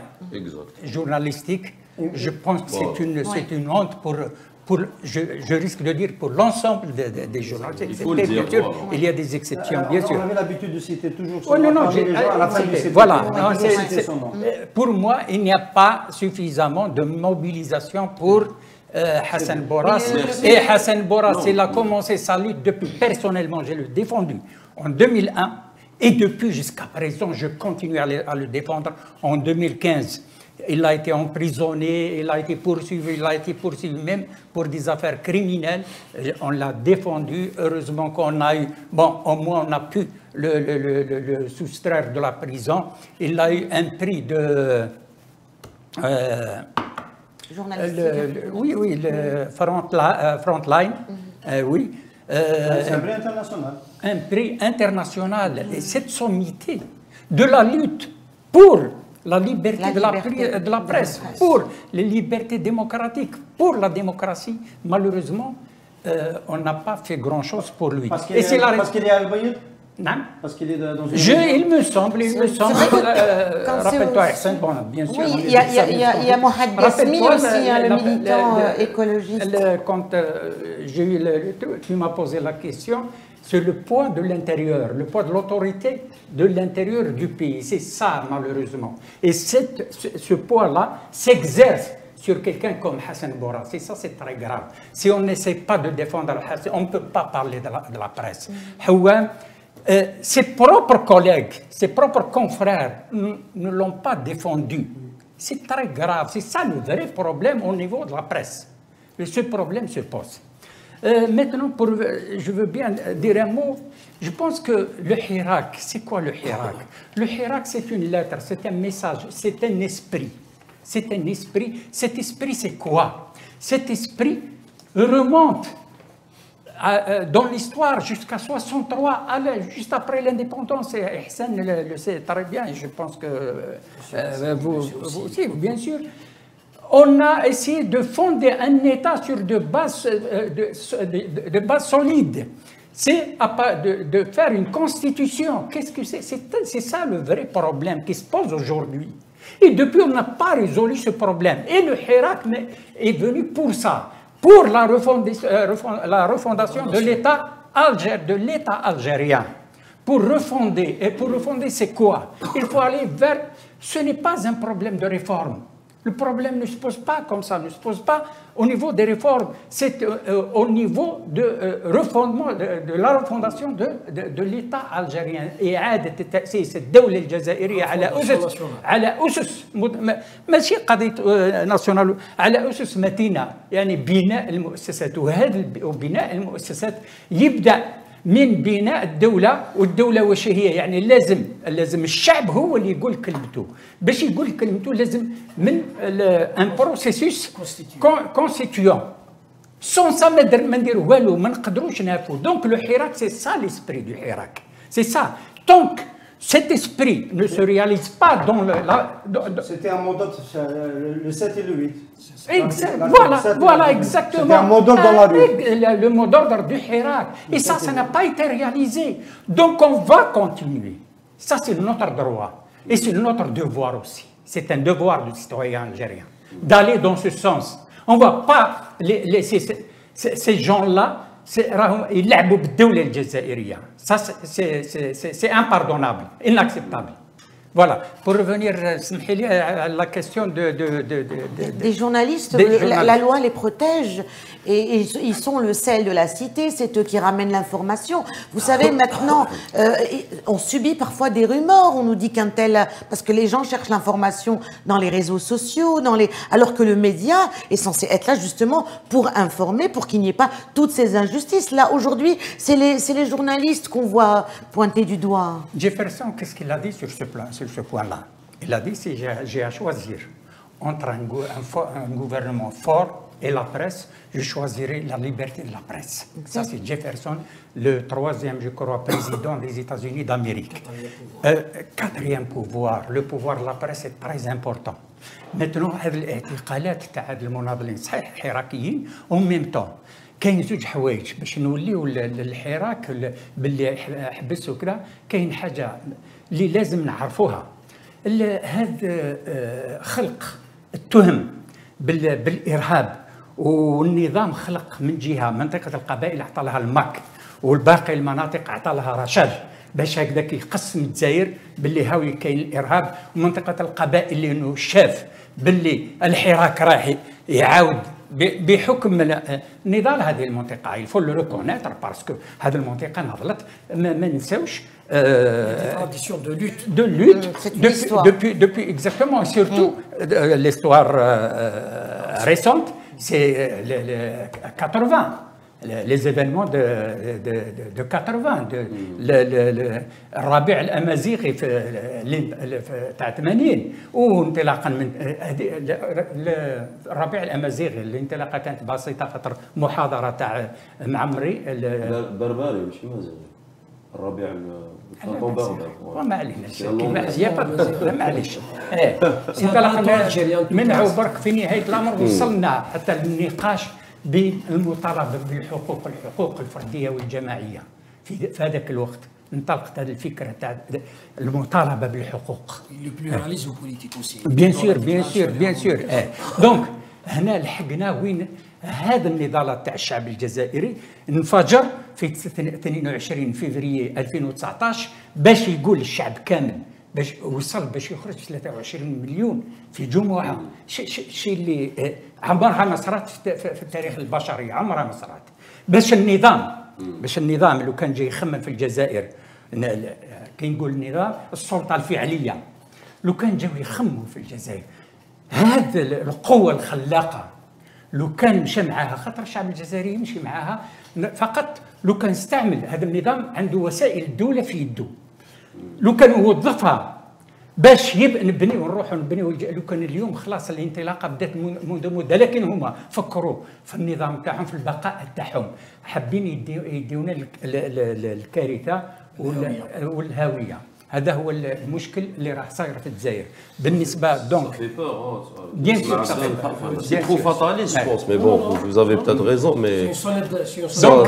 journalistique, je pense que c'est une honte pour je risque de dire pour l'ensemble des journalistes. Il faut le dire, il y a des exceptions, bien sûr. On avait l'habitude de citer toujours son nom. À la fin du voilà. Pour moi, il n'y a pas suffisamment de mobilisation pour Hassan Boras. Et Hassan Boras, il a commencé sa lutte depuis, personnellement, je l'ai défendu en 2001. Et depuis jusqu'à présent, je continue à le défendre en 2015. Il a été emprisonné, il a été poursuivi même pour des affaires criminelles. On l'a défendu. Heureusement qu'on a eu, bon, au moins on a pu le soustraire de la prison. Il a eu un prix de... oui, le Frontline. Oui. C'est un prix international. Un prix international. Et cette sommité de la lutte pour la liberté de la presse, pour les libertés démocratiques, pour la démocratie, malheureusement, on n'a pas fait grand-chose pour lui. Parce qu'il est à Al-Bayt? Non. Parce qu'il est dans une... il me semble, rappelle-toi, Hassan, bon, bien sûr. Oui, il y a Mohamed Yasmi aussi, le militant écologiste. Quand j'ai eu tu m'as posé la question, c'est le poids de l'intérieur, le poids de l'autorité de l'intérieur du pays. C'est ça, malheureusement. Et ce poids-là s'exerce sur quelqu'un comme Hassan Boras. Et ça, c'est très grave. Si on n'essaie pas de défendre Hassan, on ne peut pas parler de la presse. Ses propres collègues, ses propres confrères ne l'ont pas défendu. C'est très grave. C'est ça le vrai problème au niveau de la presse. Et ce problème se pose. Maintenant, je veux bien dire un mot. Je pense que le Hirak, c'est quoi le Hirak? Le Hirak, c'est une lettre, c'est un message, c'est un esprit. C'est un esprit. Cet esprit, c'est quoi? Cet esprit remonte dans l'histoire jusqu'à 63, juste après l'indépendance. Et Hassan le sait très bien, et je pense que vous aussi, bien sûr. On a essayé de fonder un État sur de bases solides. C'est de faire une constitution. Qu'est-ce que c'est? C'est ça le vrai problème qui se pose aujourd'hui. Et depuis, on n'a pas résolu ce problème. Et le Hirak est venu pour ça, pour la refondation de l'État algérien. Pour refonder. Et pour refonder, c'est quoi? Il faut aller vers... Ce n'est pas un problème de réforme. Le problème ne se pose pas comme ça, ne se pose pas au niveau des réformes. C'est au niveau de refondement, de la refondation de l'État algérien. Et c'est الدولة الجزائرية على أسس ماشي قضية ناسيونال على أسس متينة يعني بناء المؤسسات وهذا بناء المؤسسات يبدأ من بناء الدولة والدولة واش هي يعني لازم الشعب هو اللي يقول كلمته باش يقول كلمته لازم من ان بروسيسوس كونستيتيون سون سا ما نديرو والو ما نقدروش نافو دونك لو حراك سي سا ليسبري دو حراك سي سا دونك cet esprit ne se réalise pas dans C'était un mot d'ordre, le 7 et le 8. Voilà, exactement. C'était un mot d'ordre dans la rue. Le mot d'ordre du Hirak. Et ça n'a pas été réalisé. Donc on va continuer. Ça, c'est notre droit. Et c'est notre devoir aussi. C'est un devoir du citoyen algérien d'aller dans ce sens. On ne va pas laisser ces gens-là. يلعبوا بالدولة الجزائرية. Ça c'est impardonnable, inacceptable. Voilà, pour revenir à la question des journalistes, la loi les protège et ils sont le sel de la cité, c'est eux qui ramènent l'information. Vous savez, maintenant, on subit parfois des rumeurs, on nous dit qu'un tel... Parce que les gens cherchent l'information dans les réseaux sociaux, alors que le média est censé être là justement pour informer, pour qu'il n'y ait pas toutes ces injustices. Là, aujourd'hui, c'est les journalistes qu'on voit pointer du doigt. Jefferson, qu'est-ce qu'il a dit sur ce point-là? Il a dit, si j'ai à choisir entre un gouvernement fort et la presse, je choisirai la liberté de la presse. Ça, c'est Jefferson, le 3e, je crois, président des États-Unis d'Amérique. 4e pouvoir, le pouvoir de la presse est très important. Maintenant, هذه الاعتقالات تاع هاد المناضلين صحيح حراكيين وميم طون كاين زوج حوايج باش نوليو الحراك باللي حبس وكذا كاين حاجه اللي لازم نعرفوها هذا خلق التهم بالارهاب والنظام خلق من جهه منطقه القبائل اعطى لها الماك والباقي المناطق اعطى لها رشاد باش هكذاك يقسم الجزائر باللي هاوي كاين الارهاب ومنطقه القبائل لانه شاف باللي الحراك راح يعاود بحكم نضال هذه المنطقه il faut le reconnaître parce que هذه المنطقه نضلت ما ننساوش de lutte depuis exactement surtout l'histoire récente c'est les 80 les événements de 80 الربيع الامازيغي في تاع 80 وانطلاقا من الربيع الامازيغي الانطلاقه كانت بسيطه خاطر محاضره تاع معمري بربري ماشي مازيغي الربيع ما عليناش معليش انطلقنا منها برك في نهايه الامر وصلنا حتى للنقاش بالمطالبه الحقوق الفرديه والجماعيه في هذاك الوقت انطلقت هذه الفكره تاع المطالبه بالحقوق بيان سور دونك هنا لحقنا وين هذا النضال تاع الشعب الجزائري انفجر في 22 فبراير 2019 باش يقول الشعب كامل باش وصل باش يخرج 23 مليون في جمعه شيء اللي عمرها ما صرات في التاريخ البشري عمرها ما صرات باش النظام لو كان جاي يخمم في الجزائر كي نقول النظام السلطه الفعليه لو كان جاوا يخمموا في الجزائر هذا القوه الخلاقه لو كان مشى معاها خاطر الشعب الجزائري يمشي معاها فقط لو كان استعمل هذا النظام عنده وسائل الدوله في يده لو كان وظفها باش نبني ونروحوا نبنيو لو كان اليوم خلاص الانطلاقه بدات منذ مده لكن هما فكروا في النظام تاعهم في البقاء تاعهم حابين يديونا الكارثه والهاويه هذا هو المشكل اللي راح صاير في الجزائر بالنسبه دونك bien sûr c'est trop fataliste je pense mais bon vous avez peut-être raison mais donc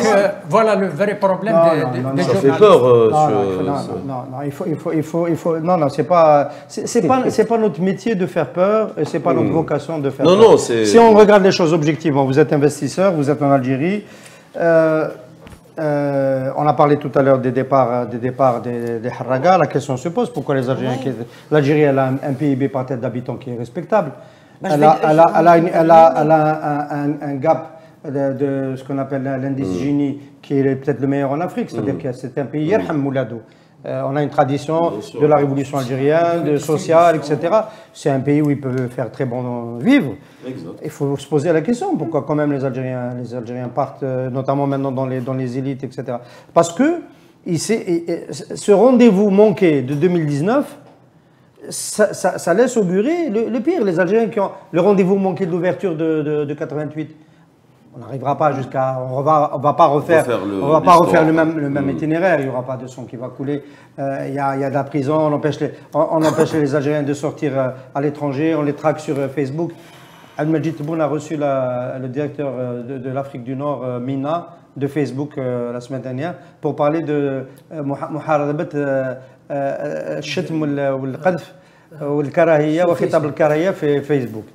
voilà le vrai problème des ça fait peur non c'est pas notre métier de faire peur et c'est pas notre vocation de faire peur. Non c'est si on regarde les choses objectivement vous êtes investisseur vous êtes en Algérie on a parlé tout à l'heure des départs des Harraga. La question se pose pourquoi les Algériens l'Algérie elle a un PIB par tête d'habitant qui est respectable. Elle a un gap de ce qu'on appelle l'indice Gini qui est peut-être le meilleur en Afrique. C'est-à-dire que c'est un pays yerham moulado. On a une tradition de la révolution algérienne, de sociale, etc. C'est un pays où ils peuvent faire très bon vivre. Exact. Il faut se poser la question pourquoi quand même les Algériens partent, notamment maintenant dans les élites, etc. Parce que ce rendez-vous manqué de 2019, ça laisse augurer le pire. Les Algériens qui ont le rendez-vous manqué de l'ouverture de 88. On n'arrivera pas jusqu'à... On va pas refaire le même itinéraire. Il n'y aura pas de sang qui va couler. Il y a de la prison. On empêche les Algériens de sortir à l'étranger. On les traque sur Facebook. Al-Majid Tebboune a reçu le directeur de l'Afrique du Nord, Mina, de Facebook la semaine dernière, pour parler de محاربة الشتم والقذف والكراهية وخطاب الكراهية في Facebook.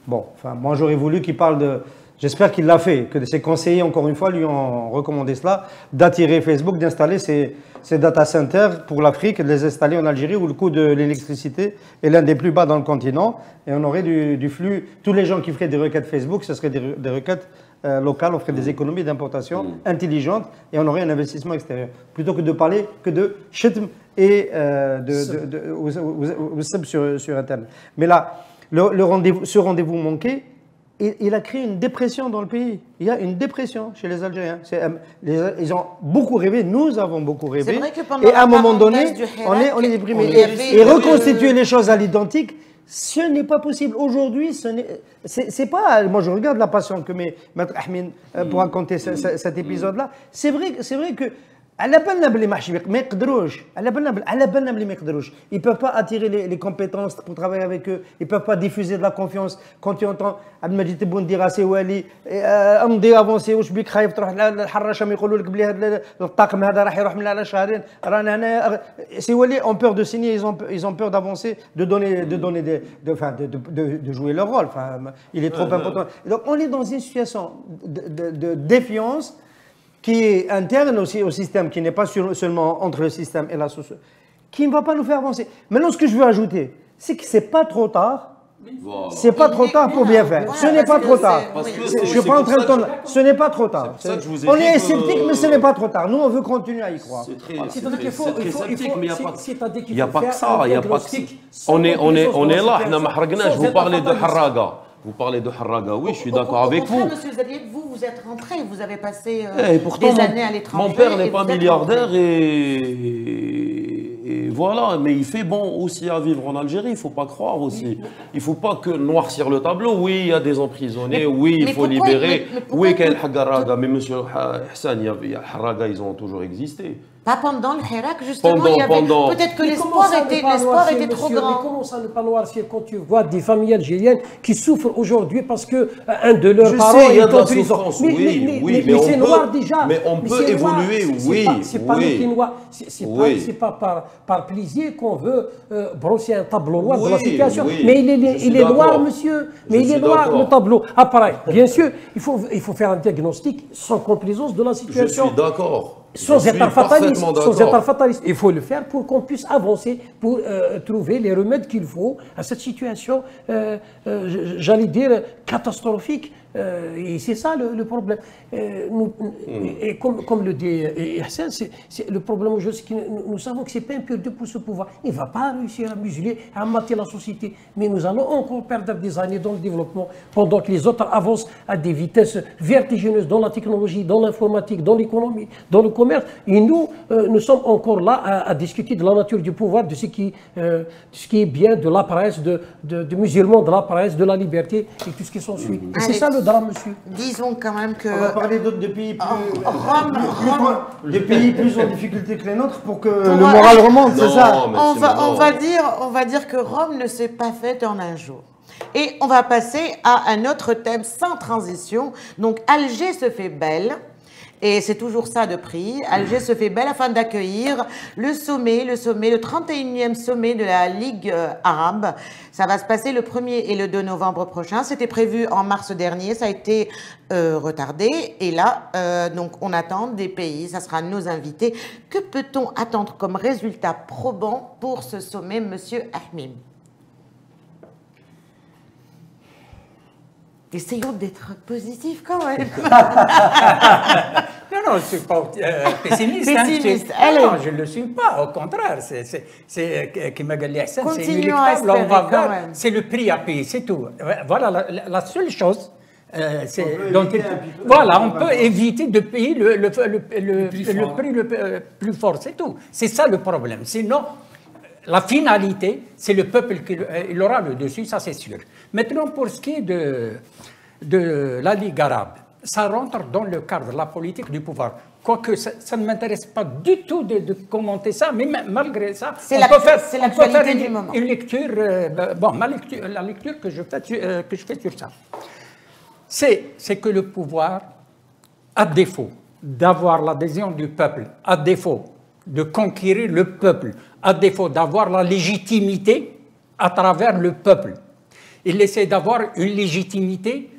Bon, enfin, moi j'aurais voulu qu'il parle J'espère qu'il l'a fait, que ses conseillers, encore une fois, lui ont recommandé cela, d'attirer Facebook, d'installer ces data centers pour l'Afrique, de les installer en Algérie où le coût de l'électricité est l'un des plus bas dans le continent. Et on aurait du flux. Tous les gens qui feraient des requêtes Facebook, ce seraient des requêtes locales, on ferait des économies d'importation intelligentes et on aurait un investissement extérieur. Plutôt que de parler que de chitm et sur Internet. Mais là, ce rendez-vous manqué, il a créé une dépression dans le pays. Il y a une dépression chez les Algériens. Ils ont beaucoup rêvé, nous avons beaucoup rêvé. Et à un moment donné, on est déprimé. Et reconstituer les choses à l'identique, ce n'est pas possible. Aujourd'hui, c'est pas... Moi, je regarde la passion que met Maître Ahmed pour raconter cet épisode-là. C'est vrai que ils ne peuvent pas attirer les compétences pour travailler avec eux. Ils ne peuvent pas diffuser de la confiance. Quand tu entends Abdelmajid Tebboune dire à Sewali امضي avancez واش بيك خايف تروح للحراشه ما يقولوا لك بلي هذا الطاقم هذا راح يروح من على شهرين رانا هنا Sewali ont peur de signer, ils ont peur d'avancer, de jouer leur rôle. Enfin, il est trop important. Donc on est dans une situation de défiance qui est interne aussi au système, qui n'est pas seulement entre le système et la société, qui ne va pas nous faire avancer. Maintenant, ce que je veux ajouter, c'est que ce n'est pas trop tard. Voilà. C'est pas trop tard pour bien faire. Ce n'est pas trop tard. Je ne suis pas en train de tourner. Ce n'est pas trop tard. On est sceptique, mais ce n'est pas trop tard. Nous, on veut continuer à y croire. C'est-à-dire qu'il faut, il n'y a pas que ça. Il y a pas que ça. On est là. Je vous parlais de Harraga. Vous parlez de Harraga, oui, je suis d'accord avec vous. Monsieur Zarieb, vous êtes rentré, vous avez passé des années à l'étranger. Mon père n'est pas milliardaire et voilà, mais il fait bon aussi à vivre en Algérie, il ne faut pas croire aussi. Il ne faut pas que noircir le tableau. Oui, il y a des emprisonnés, oui, il faut libérer. Oui, qu'il y a Harraga, mais monsieur Hassan, il y a Harraga, ils ont toujours existé. Pas pendant le Hirak, justement, peut-être que l'espoir était trop grand. Mais comment ça ne pas noircir quand tu vois des familles algériennes qui souffrent aujourd'hui parce qu'un de leurs parents est en prison. Mais c'est noir déjà. Mais on peut évoluer, oui. C'est pas nous qui noir. C'est pas par plaisir qu'on veut brosser un tableau noir de la situation. Mais il est noir, monsieur. Mais il est noir, le tableau. Après, bien sûr, il faut faire un diagnostic sans complaisance de la situation. Je suis d'accord. Sans être fataliste. Il faut le faire pour qu'on puisse avancer, pour trouver les remèdes qu'il faut à cette situation, j'allais dire, catastrophique. Et c'est ça le problème. Et comme le dit Hassan, c'est le problème aujourd'hui, c'est que nous savons que ce n'est pas un pur pour ce pouvoir. Il ne va pas réussir à museler, à mater la société. Mais nous allons encore perdre des années dans le développement, pendant que les autres avancent à des vitesses vertigineuses dans la technologie, dans l'informatique, dans l'économie, dans le commerce. Et nous sommes encore là à discuter de la nature du pouvoir, de ce qui est bien de la presse, du musulman, de la presse, de la liberté et tout ce qui s'ensuit. Et c'est ça le drame, monsieur. Disons quand même que... On va parler d'autres pays plus en difficulté que les nôtres pour que le moral remonte, c'est ça? On va dire que Rome ne s'est pas faite en un jour. Et on va passer à un autre thème sans transition. Donc Alger se fait belle. Et c'est toujours ça de prix. Alger se fait belle afin d'accueillir le 31e sommet de la Ligue arabe. Ça va se passer le 1er et le 2 novembre prochain. C'était prévu en mars dernier, ça a été retardé. Et là, donc on attend des pays, ça sera nos invités. Que peut-on attendre comme résultat probant pour ce sommet, monsieur Ahmed? Essayons d'être positifs quand même. Non, je ne suis pas pessimiste. Non, je ne le suis pas. Au contraire, c'est inéluctable. On va voir. C'est le prix à payer, c'est tout. Voilà la seule chose. Voilà, on peut éviter de payer le prix le plus fort, c'est tout. C'est ça le problème. Sinon, la finalité, c'est le peuple qui aura le dessus, ça c'est sûr. Maintenant, pour ce qui est de la Ligue arabe, ça rentre dans le cadre de la politique du pouvoir. Quoique ça ne m'intéresse pas du tout de commenter ça, mais malgré ça, on peut faire une lecture, la lecture que je fais sur ça. C'est que le pouvoir, à défaut d'avoir l'adhésion du peuple, à défaut de conquérir le peuple, à défaut d'avoir la légitimité à travers le peuple, il essaie d'avoir une légitimité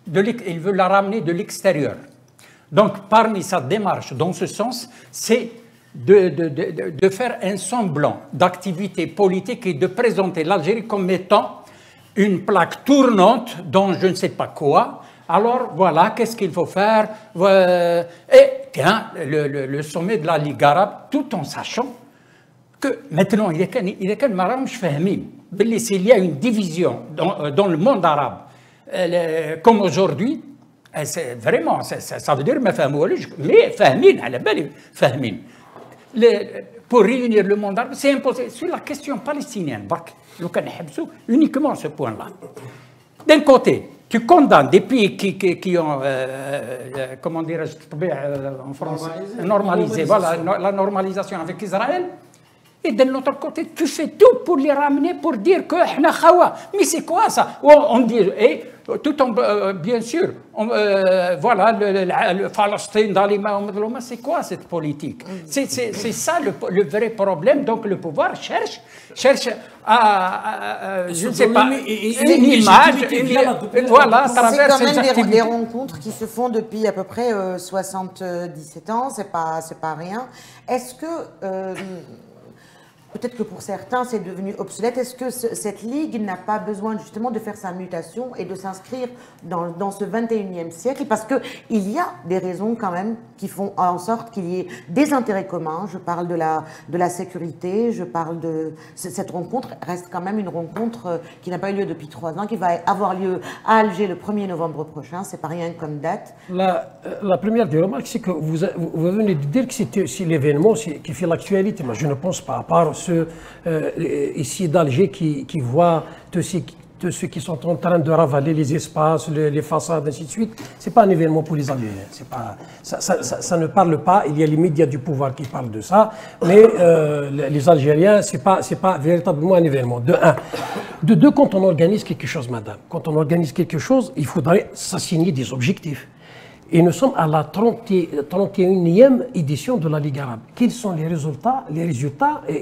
il veut la ramener de l'extérieur. Donc, parmi sa démarche dans ce sens, c'est de faire un semblant d'activité politique et de présenter l'Algérie comme étant une plaque tournante dans je ne sais pas quoi. Alors, voilà, qu'est-ce qu'il faut faire? Et tiens, le sommet de la Ligue arabe, tout en sachant que maintenant, il y a s'il y a une division dans le monde arabe, comme aujourd'hui, vraiment, ça veut dire mais fahmin, à la belle fahmin. Pour réunir le monde arabe, c'est impossible. Sur la question palestinienne, uniquement ce point-là. D'un côté, tu condamnes des pays qui ont, comment dirais-je, en France, normalisé, voilà, la normalisation avec Israël. Et de l'autre côté, tu fais tout pour les ramener, pour dire que mais c'est quoi ça? On dit, et tout en, bien sûr, voilà, le Palestine dans les mains, c'est quoi cette politique? C'est ça le vrai problème. Donc le pouvoir cherche à je ne sais pas, une image, voilà, à travers ces activités. C'est quand même des rencontres qui se font depuis à peu près 77 ans, c'est pas rien. Est-ce que... peut-être que pour certains, c'est devenu obsolète. Est-ce que cette ligue n'a pas besoin justement de faire sa mutation et de s'inscrire dans ce 21e siècle? Parce qu'il y a des raisons quand même qui font en sorte qu'il y ait des intérêts communs. Je parle de la sécurité, je parle de... Cette rencontre reste quand même une rencontre qui n'a pas eu lieu depuis 3 ans, qui va avoir lieu à Alger le 1er novembre prochain. C'est pas rien comme date. La première des remarques, c'est que vous venez de dire que c'est l'événement qui fait l'actualité. Moi, je ne pense pas, à part ceux ici d'Alger qui voient tous ceux qui sont en train de ravaler les espaces, les façades, ainsi de suite. Ce n'est pas un événement pour les Algériens. Ça ne parle pas. Il y a les médias du pouvoir qui parlent de ça. Mais les Algériens, ce n'est pas véritablement un événement. De un. De deux, quand on organise quelque chose, madame, quand on organise quelque chose, il faudrait s'assigner des objectifs. Et nous sommes à la 31e édition de la Ligue arabe. Quels sont les résultats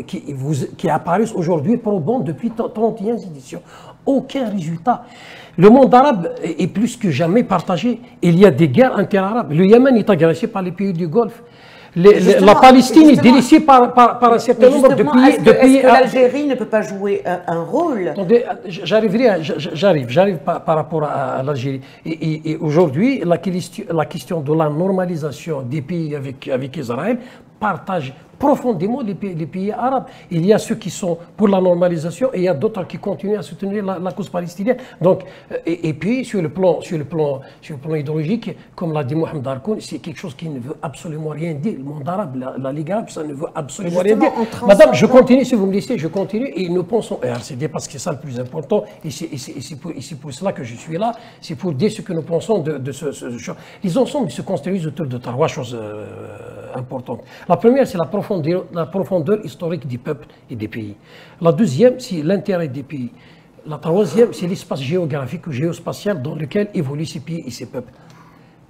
qui apparaissent aujourd'hui probants depuis 31 éditions? Aucun résultat. Le monde arabe est plus que jamais partagé. Il y a des guerres interarabes. Le Yémen est agressé par les pays du Golfe. La Palestine est délaissée par un certain nombre de pays. Est-ce que l'Algérie ne peut pas jouer un rôle? Attendez, j'arrive par rapport à l'Algérie. Et aujourd'hui, la question de la normalisation des pays avec Israël partage profondément les pays arabes. Il y a ceux qui sont pour la normalisation et il y a d'autres qui continuent à soutenir la cause palestinienne. Donc, et puis sur le plan idéologique, comme l'a dit Mohamed Harkoun, c'est quelque chose qui ne veut absolument rien dire. Le monde arabe, la Ligue arabe, ça ne veut absolument rien dire. Madame, je continue, si vous me laissez, je continue. Et nous pensons, et RCD, parce que c'est ça le plus important, et c'est pour cela que je suis là, c'est pour dire ce que nous pensons de ce genre. Les ensembles se construisent autour de 3 choses importantes. La première, c'est la profondeur historique des peuples et des pays. La deuxième, c'est l'intérêt des pays. La troisième, c'est l'espace géographique ou géospatial dans lequel évoluent ces pays et ces peuples.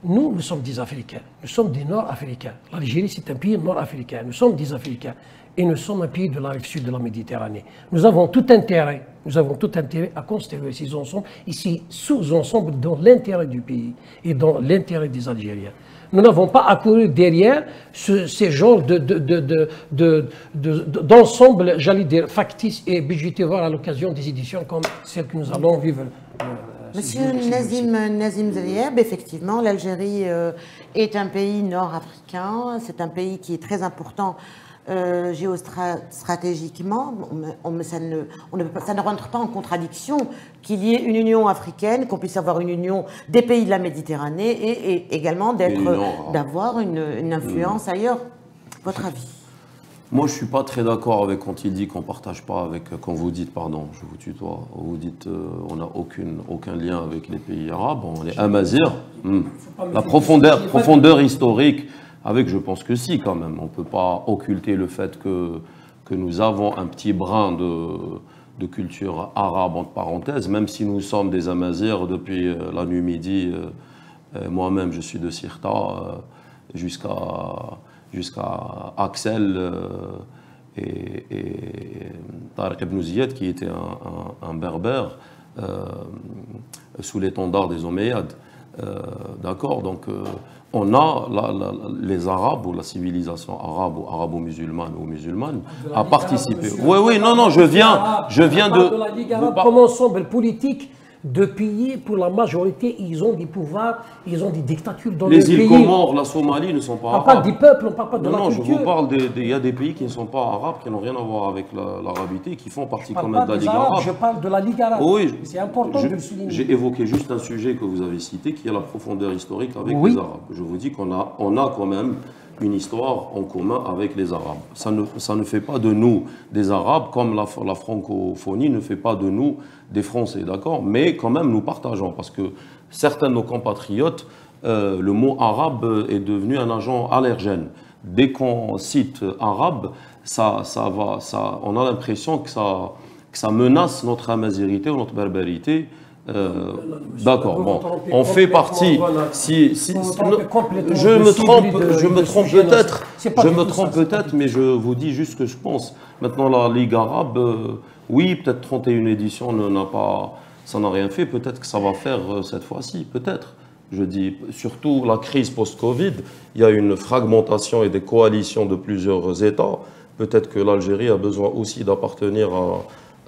Nous sommes des Africains, nous sommes des Nord-Africains. L'Algérie, c'est un pays nord-africain. Nous sommes des Africains et nous sommes un pays de la rive sud de la Méditerranée. Nous avons tout intérêt à construire ces ensembles, ici sous-ensembles dans l'intérêt du pays et dans l'intérêt des Algériens. Nous n'avons pas à courir derrière ces genres d'ensemble, j'allais dire, factices et budgétaires à l'occasion des éditions comme celles que nous allons vivre. Monsieur Nazim Zerieb, effectivement, l'Algérie est un pays nord-africain. C'est un pays qui est très important géostratégiquement, ça ne rentre pas en contradiction qu'il y ait une union africaine, qu'on puisse avoir une union des pays de la Méditerranée et également d'avoir une influence ailleurs. Votre avis? Moi, je ne suis pas très d'accord avec quand il dit qu'on ne partage pas avec, quand vous dites, pardon, je vous tutoie, vous dites on n'a aucun lien avec les pays arabes, on est Amazirs. La profondeur historique, avec, je pense que si, quand même. On ne peut pas occulter le fait que nous avons un petit brin de culture arabe, entre parenthèses, même si nous sommes des Amazirs depuis la Numidie. Moi-même, je suis de Sirta jusqu'à Axel et Tariq ibn Ziyad, qui était un berbère sous l'étendard des Omeyyades. D'accord, donc on a les Arabes ou la civilisation arabe ou arabo-musulmane ou musulmane à participer. Oui, oui, non, je viens de la Ligue arabe comme ensemble politique de pays, pour la majorité, ils ont des pouvoirs, ils ont des dictatures dans les pays. Les îles Comores, la Somalie ne sont pas arabes. On parle des peuples, on ne parle pas de la culture. Non, je vous parle il y a des pays qui ne sont pas arabes, qui n'ont rien à voir avec l'arabité, qui font partie quand même de la Ligue arabe. Je parle de la Ligue arabe. Oui, c'est important de le souligner. J'ai évoqué juste un sujet que vous avez cité, qui est la profondeur historique avec les Arabes. Je vous dis qu'on a quand même une histoire en commun avec les Arabes. Ça ne fait pas de nous des Arabes, comme la francophonie ne fait pas de nous des Français, d'accord? Mais quand même, nous partageons, parce que certains de nos compatriotes, le mot arabe est devenu un agent allergène. Dès qu'on cite arabe, on a l'impression que ça menace notre amazirité ou notre barbarité. D'accord, bon, on fait partie. Je me trompe peut-être, mais je vous dis juste ce que je pense. Maintenant, la Ligue arabe, oui, peut-être 31 éditions ça n'a rien fait. Peut-être que ça va faire cette fois-ci, peut-être. Je dis surtout la crise post-Covid. Il y a une fragmentation et des coalitions de plusieurs États. Peut-être que l'Algérie a besoin aussi d'appartenir à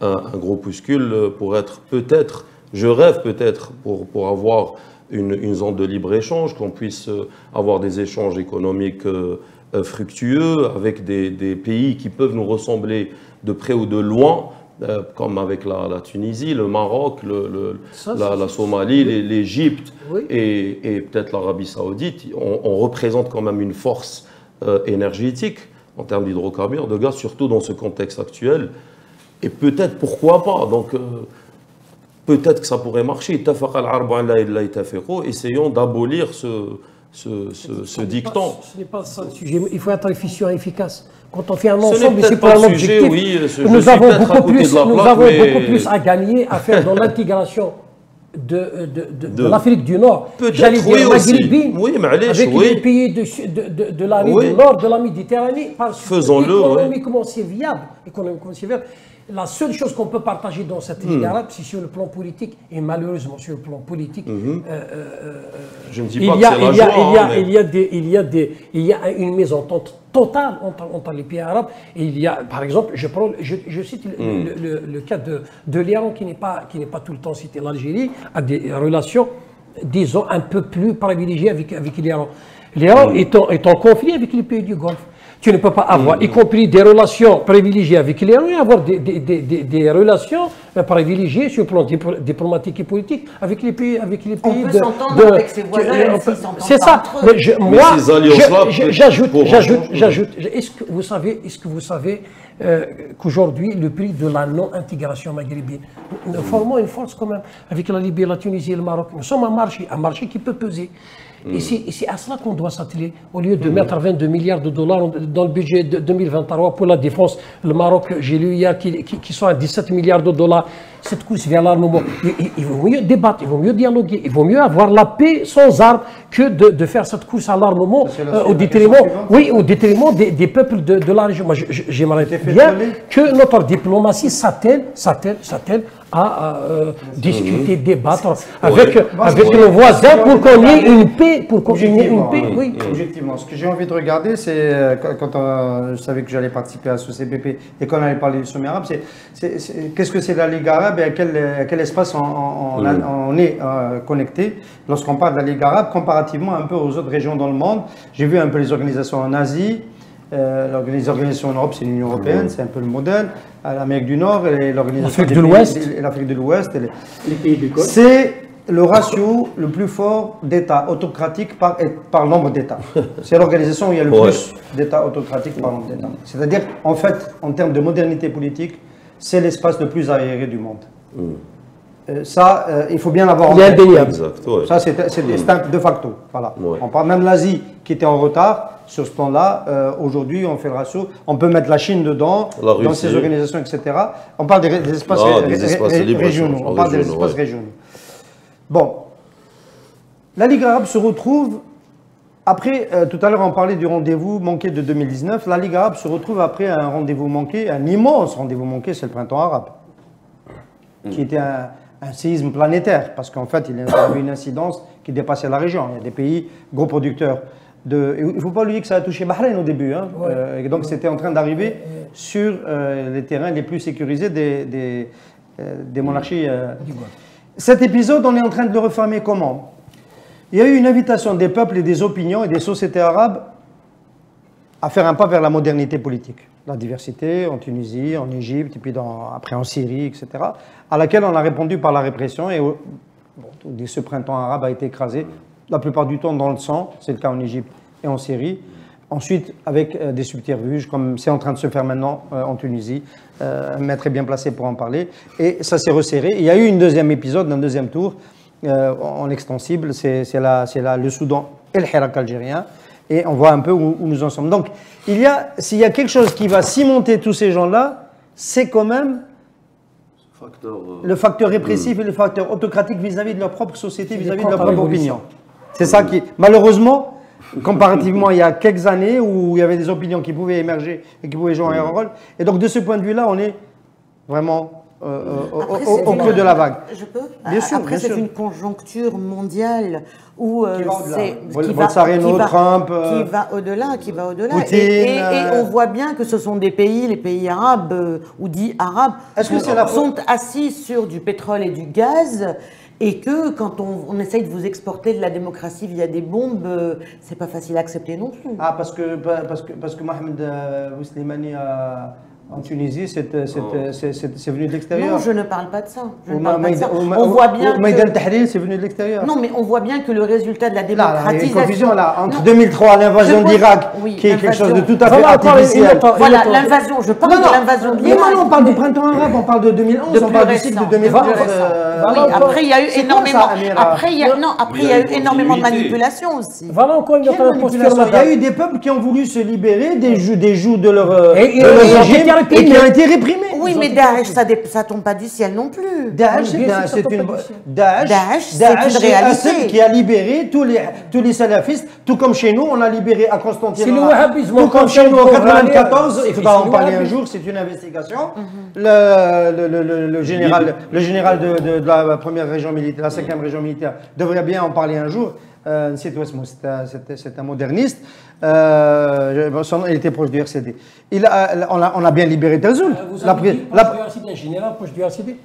un groupuscule pour être peut-être. Je rêve peut-être pour avoir une zone de libre-échange, qu'on puisse avoir des échanges économiques fructueux avec des pays qui peuvent nous ressembler de près ou de loin, comme avec la Tunisie, le Maroc, la Somalie, l'Égypte et peut-être l'Arabie Saoudite. On représente quand même une force énergétique en termes d'hydrocarbures, de gaz, surtout dans ce contexte actuel. Et peut-être, pourquoi pas, donc... peut-être que ça pourrait marcher. Essayons d'abolir ce dicton. Ce n'est pas ça le sujet. Il faut être efficient et efficace. Quand on fait un ensemble, c'est pour un objectif. Nous avons beaucoup plus à gagner à faire dans l'intégration de l'Afrique du Nord. J'allais dire maghrébine, avec les pays de la rive nord de la Méditerranée. Faisons-le. Économiquement, c'est viable. La seule chose qu'on peut partager dans cette Ligue arabe, c'est sur le plan politique, et malheureusement sur le plan politique, je ne dis pas que c'est la joie, il y a une mésentente totale entre les pays arabes. Et il y a, par exemple, je cite le cas de l'Iran, qui n'est pas tout le temps cité. L'Algérie a des relations, disons, un peu plus privilégiées avec l'Iran. L'Iran est en conflit avec les pays du Golfe. Tu ne peux pas avoir, y compris des relations privilégiées avec l'Iran, et avoir des relations privilégiées sur le plan diplomatique et politique avec les pays. On peut s'entendre avec ses voisins, même s'ils s'entendent. C'est ça. J'ajoute. Est-ce que vous savez qu'aujourd'hui, le prix de la non-intégration maghrébine, nous formons une force quand même avec la Libye, la Tunisie et le Maroc. Nous sommes un marché qui peut peser. Et c'est à cela qu'on doit s'atteler. Au lieu de mettre 22 milliards de dollars dans le budget de 2023 pour la défense, le Maroc, j'ai lu hier, qui sont à 17 milliards de dollars. Cette course vers l'armement, il vaut mieux débattre, il vaut mieux dialoguer, il vaut mieux avoir la paix sans armes que de faire cette course à l'armement au détriment des peuples de la région. Moi, j'aimerais bien que notre diplomatie s'attelle à discuter, débattre avec nos voisins pour qu'on ait une paix. Oui. Objectivement, ce que j'ai envie de regarder, c'est quand je savais que j'allais participer à ce CPP et qu'on allait parler du sommet arabe, c'est qu'est-ce que c'est la Ligue arabe et à quel espace on est connecté lorsqu'on parle de la Ligue arabe comparativement un peu aux autres régions dans le monde. J'ai vu un peu les organisations en Asie. Les organisations en Europe, c'est l'Union européenne, c'est un peu le modèle. À l'Amérique du Nord, l'organisation de l'Ouest, l'Afrique de l'Ouest, les pays du Golfe. C'est le ratio le plus fort d'États autocratiques par nombre d'États. C'est l'organisation où il y a le plus d'États autocratiques par nombre d'États. C'est-à-dire, en fait, en termes de modernité politique, c'est l'espace le plus aéré du monde. Ça, il faut bien l'avoir en tête. Ça, c'est de facto. Voilà. On parle même l'Asie qui était en retard sur ce plan-là. Aujourd'hui, on fait le ratio. On peut mettre la Chine dedans, dans ces organisations, etc. On parle des espaces régionaux. On parle des espaces régionaux. Bon. La Ligue arabe se retrouve après, tout à l'heure on parlait du rendez-vous manqué de 2019. La Ligue arabe se retrouve après un rendez-vous manqué, un immense rendez-vous manqué, c'est le printemps arabe. Qui était un séisme planétaire, parce qu'en fait, il y avait une incidence qui dépassait la région. Il y a des pays gros producteurs. Il ne faut pas oublier que ça a touché Bahreïn au début. Hein. Ouais. Et donc, c'était en train d'arriver sur les terrains les plus sécurisés des monarchies. Cet épisode, on est en train de le refermer comment? Il y a eu une invitation des peuples et des opinions et des sociétés arabes à faire un pas vers la modernité politique. La diversité en Tunisie, en Égypte, et puis après en Syrie, etc., à laquelle on a répondu par la répression. Et ce printemps arabe a été écrasé, la plupart du temps dans le sang, c'est le cas en Égypte et en Syrie. Ensuite, avec des subterfuges, comme c'est en train de se faire maintenant en Tunisie, un maître est bien placé pour en parler. Et ça s'est resserré. Il y a eu un deuxième épisode, un deuxième tour, en extensible, c'est le Soudan et le Hirak algérien. Et on voit un peu où nous en sommes. Donc, s'il y a quelque chose qui va cimenter tous ces gens-là, c'est quand même le facteur répressif et le facteur autocratique vis-à-vis de leur propre société, vis-à-vis de leur propre opinion. C'est ça qui, malheureusement, comparativement il y a quelques années où il y avait des opinions qui pouvaient émerger et qui pouvaient jouer un rôle. Et donc, de ce point de vue-là, on est vraiment au creux de la vague. Je peux? Bien sûr. Après, c'est une conjoncture mondiale où qui va au-delà. Et on voit bien que ce sont des pays, les pays arabes ou dits arabes, sont assis sur du pétrole et du gaz. Et que quand on essaye de vous exporter de la démocratie via des bombes, c'est pas facile à accepter non plus. Ah, parce que Mohamed Bouslimani en Tunisie, c'est venu de l'extérieur. Non, je ne parle pas de ça. On voit bien que... Maïdan Tahrir, c'est venu de l'extérieur. Non, mais on voit bien que le résultat de la démocratisation... il y a une confusion là, entre 2003, l'invasion de l'Irak, qui est quelque chose de tout à fait artificiel. Voilà, l'invasion, je parle de l'invasion de l'Irak. Non, on parle du printemps arabe, on parle de 2011, on parle du cycle de 2020. Oui, après il y a eu énormément... Après il y a eu énormément de manipulations aussi. Voilà encore une autre posture. Il y a eu des peuples qui ont voulu se libérer des jougs de leur régime. Et qui a été réprimé. Oui, mais Daesh, ça tombe pas du ciel non plus. Daesh, c'est une réalité qui a libéré tous les salafistes, tout comme chez nous, on a libéré à Constantinople. Tout comme chez nous en 1994, il faudra en parler un jour, c'est une investigation. Le général de la première région militaire, la 5e région militaire, devrait bien en parler un jour. C'est un moderniste. Il était proche du RCD. On a bien libéré Terzoul. Vous avez dit proche du RCD, un général proche du RCD?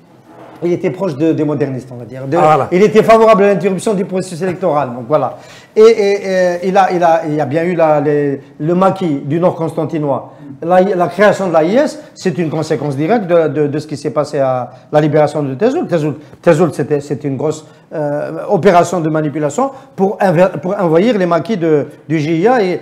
Il était proche des modernistes, on va dire. Il était favorable à l'interruption du processus électoral. Donc voilà. Et il y a bien eu le maquis du Nord constantinois. La création de l'AIS, c'est une conséquence directe de ce qui s'est passé à la libération de Terzoul. Terzoul, c'était une grosse opération de manipulation pour envahir les maquis du GIA. Et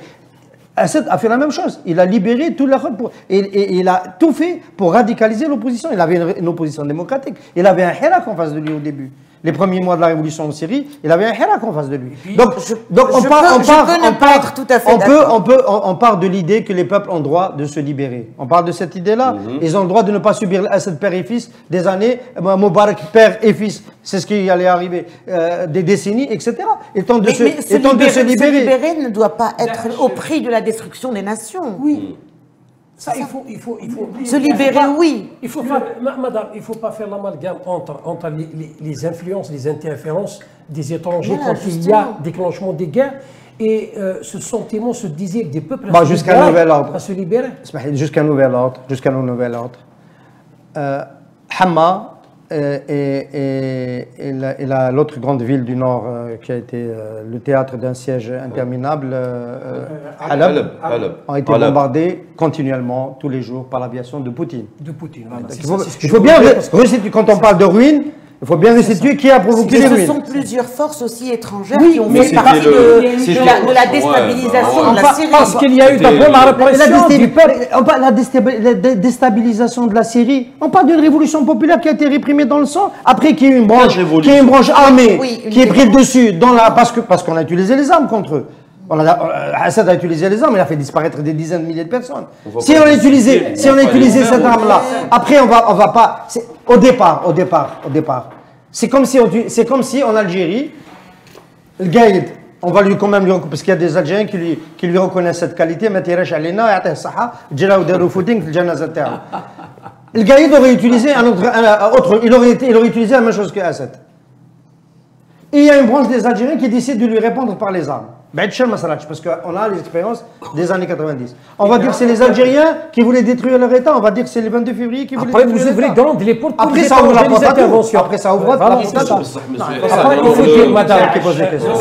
Assad a fait la même chose. Il a libéré tout l'Europe et il a tout fait pour radicaliser l'opposition. Il avait une opposition démocratique. Il avait un Hirak en face de lui au début. Les premiers mois de la révolution en Syrie, il avait un Hirak en face de lui. On part de l'idée que les peuples ont droit de se libérer. On parle de cette idée-là. Ils ont le droit de ne pas subir Assad père et fils des années, Moubarak père et fils. C'est ce qui allait arriver, des décennies, etc. Et tant de se libérer. Se libérer ne doit pas être au prix de la destruction des nations. Oui. Ça, il faut se libérer, oui. Madame, il ne faut pas faire l'amalgame entre les influences, les interférences des étrangers quand il y a déclenchement des guerres et ce sentiment, ce désir des peuples à se libérer. Jusqu'à nouvel ordre. Hama et l'autre grande ville du nord qui a été le théâtre d'un siège interminable, Halab, ont été bombardés continuellement, tous les jours, par l'aviation de Poutine. Voilà. Il faut bien restituer, quand on parle de ruines, il faut bien restituer qui a provoqué les ruines. Ce sont plusieurs forces aussi étrangères qui ont fait partie de la déstabilisation de la Syrie. Parce qu'il y a eu d'abord la répression du peuple. On parle de la déstabilisation de la Syrie. On parle d'une révolution populaire qui a été réprimée dans le sang. Après, qu'il y ait une branche armée qui est prise dessus parce qu'on a utilisé les armes contre eux. Assad a utilisé les armes, il a fait disparaître des dizaines de milliers de personnes. Si on a utilisé cette arme-là, après on va pas. Au départ, c'est comme si en Algérie, le Gaïd, on va lui quand même parce qu'il y a des Algériens qui lui reconnaissent cette qualité, mais Le Gaïd aurait utilisé il aurait utilisé la même chose que Assad. Et il y a une branche des Algériens qui décide de lui répondre par les armes. Parce qu'on a l'expérience des années 90. On va dire que c'est les Algériens qui voulaient détruire leur État, on va dire que c'est le 22 février qui voulaient détruire l'État. Après, vous ouvrez grande les portes pour ça ouvre la porte à tout. Après, ça ouvre la porte à tout. Après, il faut dire, madame, qui pose des questions.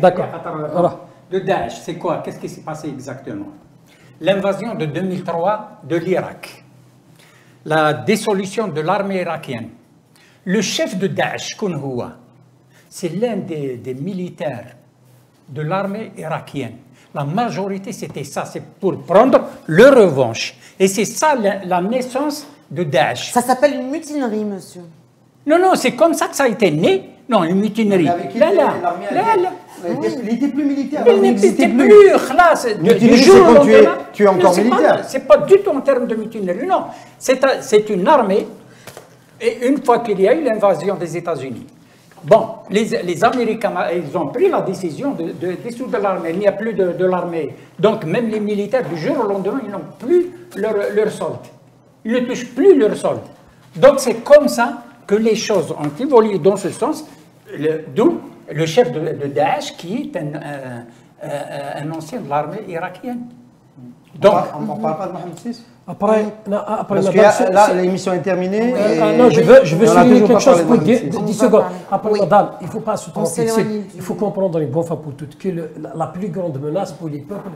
D'accord. De Daesh, c'est quoi? Qu'est-ce qui s'est passé exactement? L'invasion de 2003 de l'Irak, la dissolution de l'armée irakienne. Le chef de Daesh, Kounhoua, c'est l'un des militaires de l'armée irakienne. La majorité, c'était ça, c'est pour prendre leur revanche. Et c'est ça la naissance de Daesh. Ça s'appelle une mutinerie, monsieur. Non, non, c'est comme ça que ça a été né. Non, une mutinerie. Il n'était plus militaire. Il n'était plus. Du jour au lendemain, tu es encore militaire. C'est pas du tout en termes de mutinerie, non. C'est une armée. Et une fois qu'il y a eu l'invasion des États-Unis, bon, les Américains, ils ont pris la décision de dissoudre l'armée. Il n'y a plus de l'armée. Donc, même les militaires, du jour au lendemain, ils n'ont plus leur solde. Ils ne touchent plus leur solde. Donc, c'est comme ça que les choses ont évolué dans ce sens, d'où le chef de Daesh, qui est un ancien de l'armée irakienne. Donc, on ne parle pas de Mohamed VI. Après, parce que là, l'émission est terminée. Non, je veux souligner quelque chose pour 10 secondes. Après, madame, il ne faut pas se tromper. Il faut comprendre une bonne fois pour toutes que la plus grande menace pour les peuples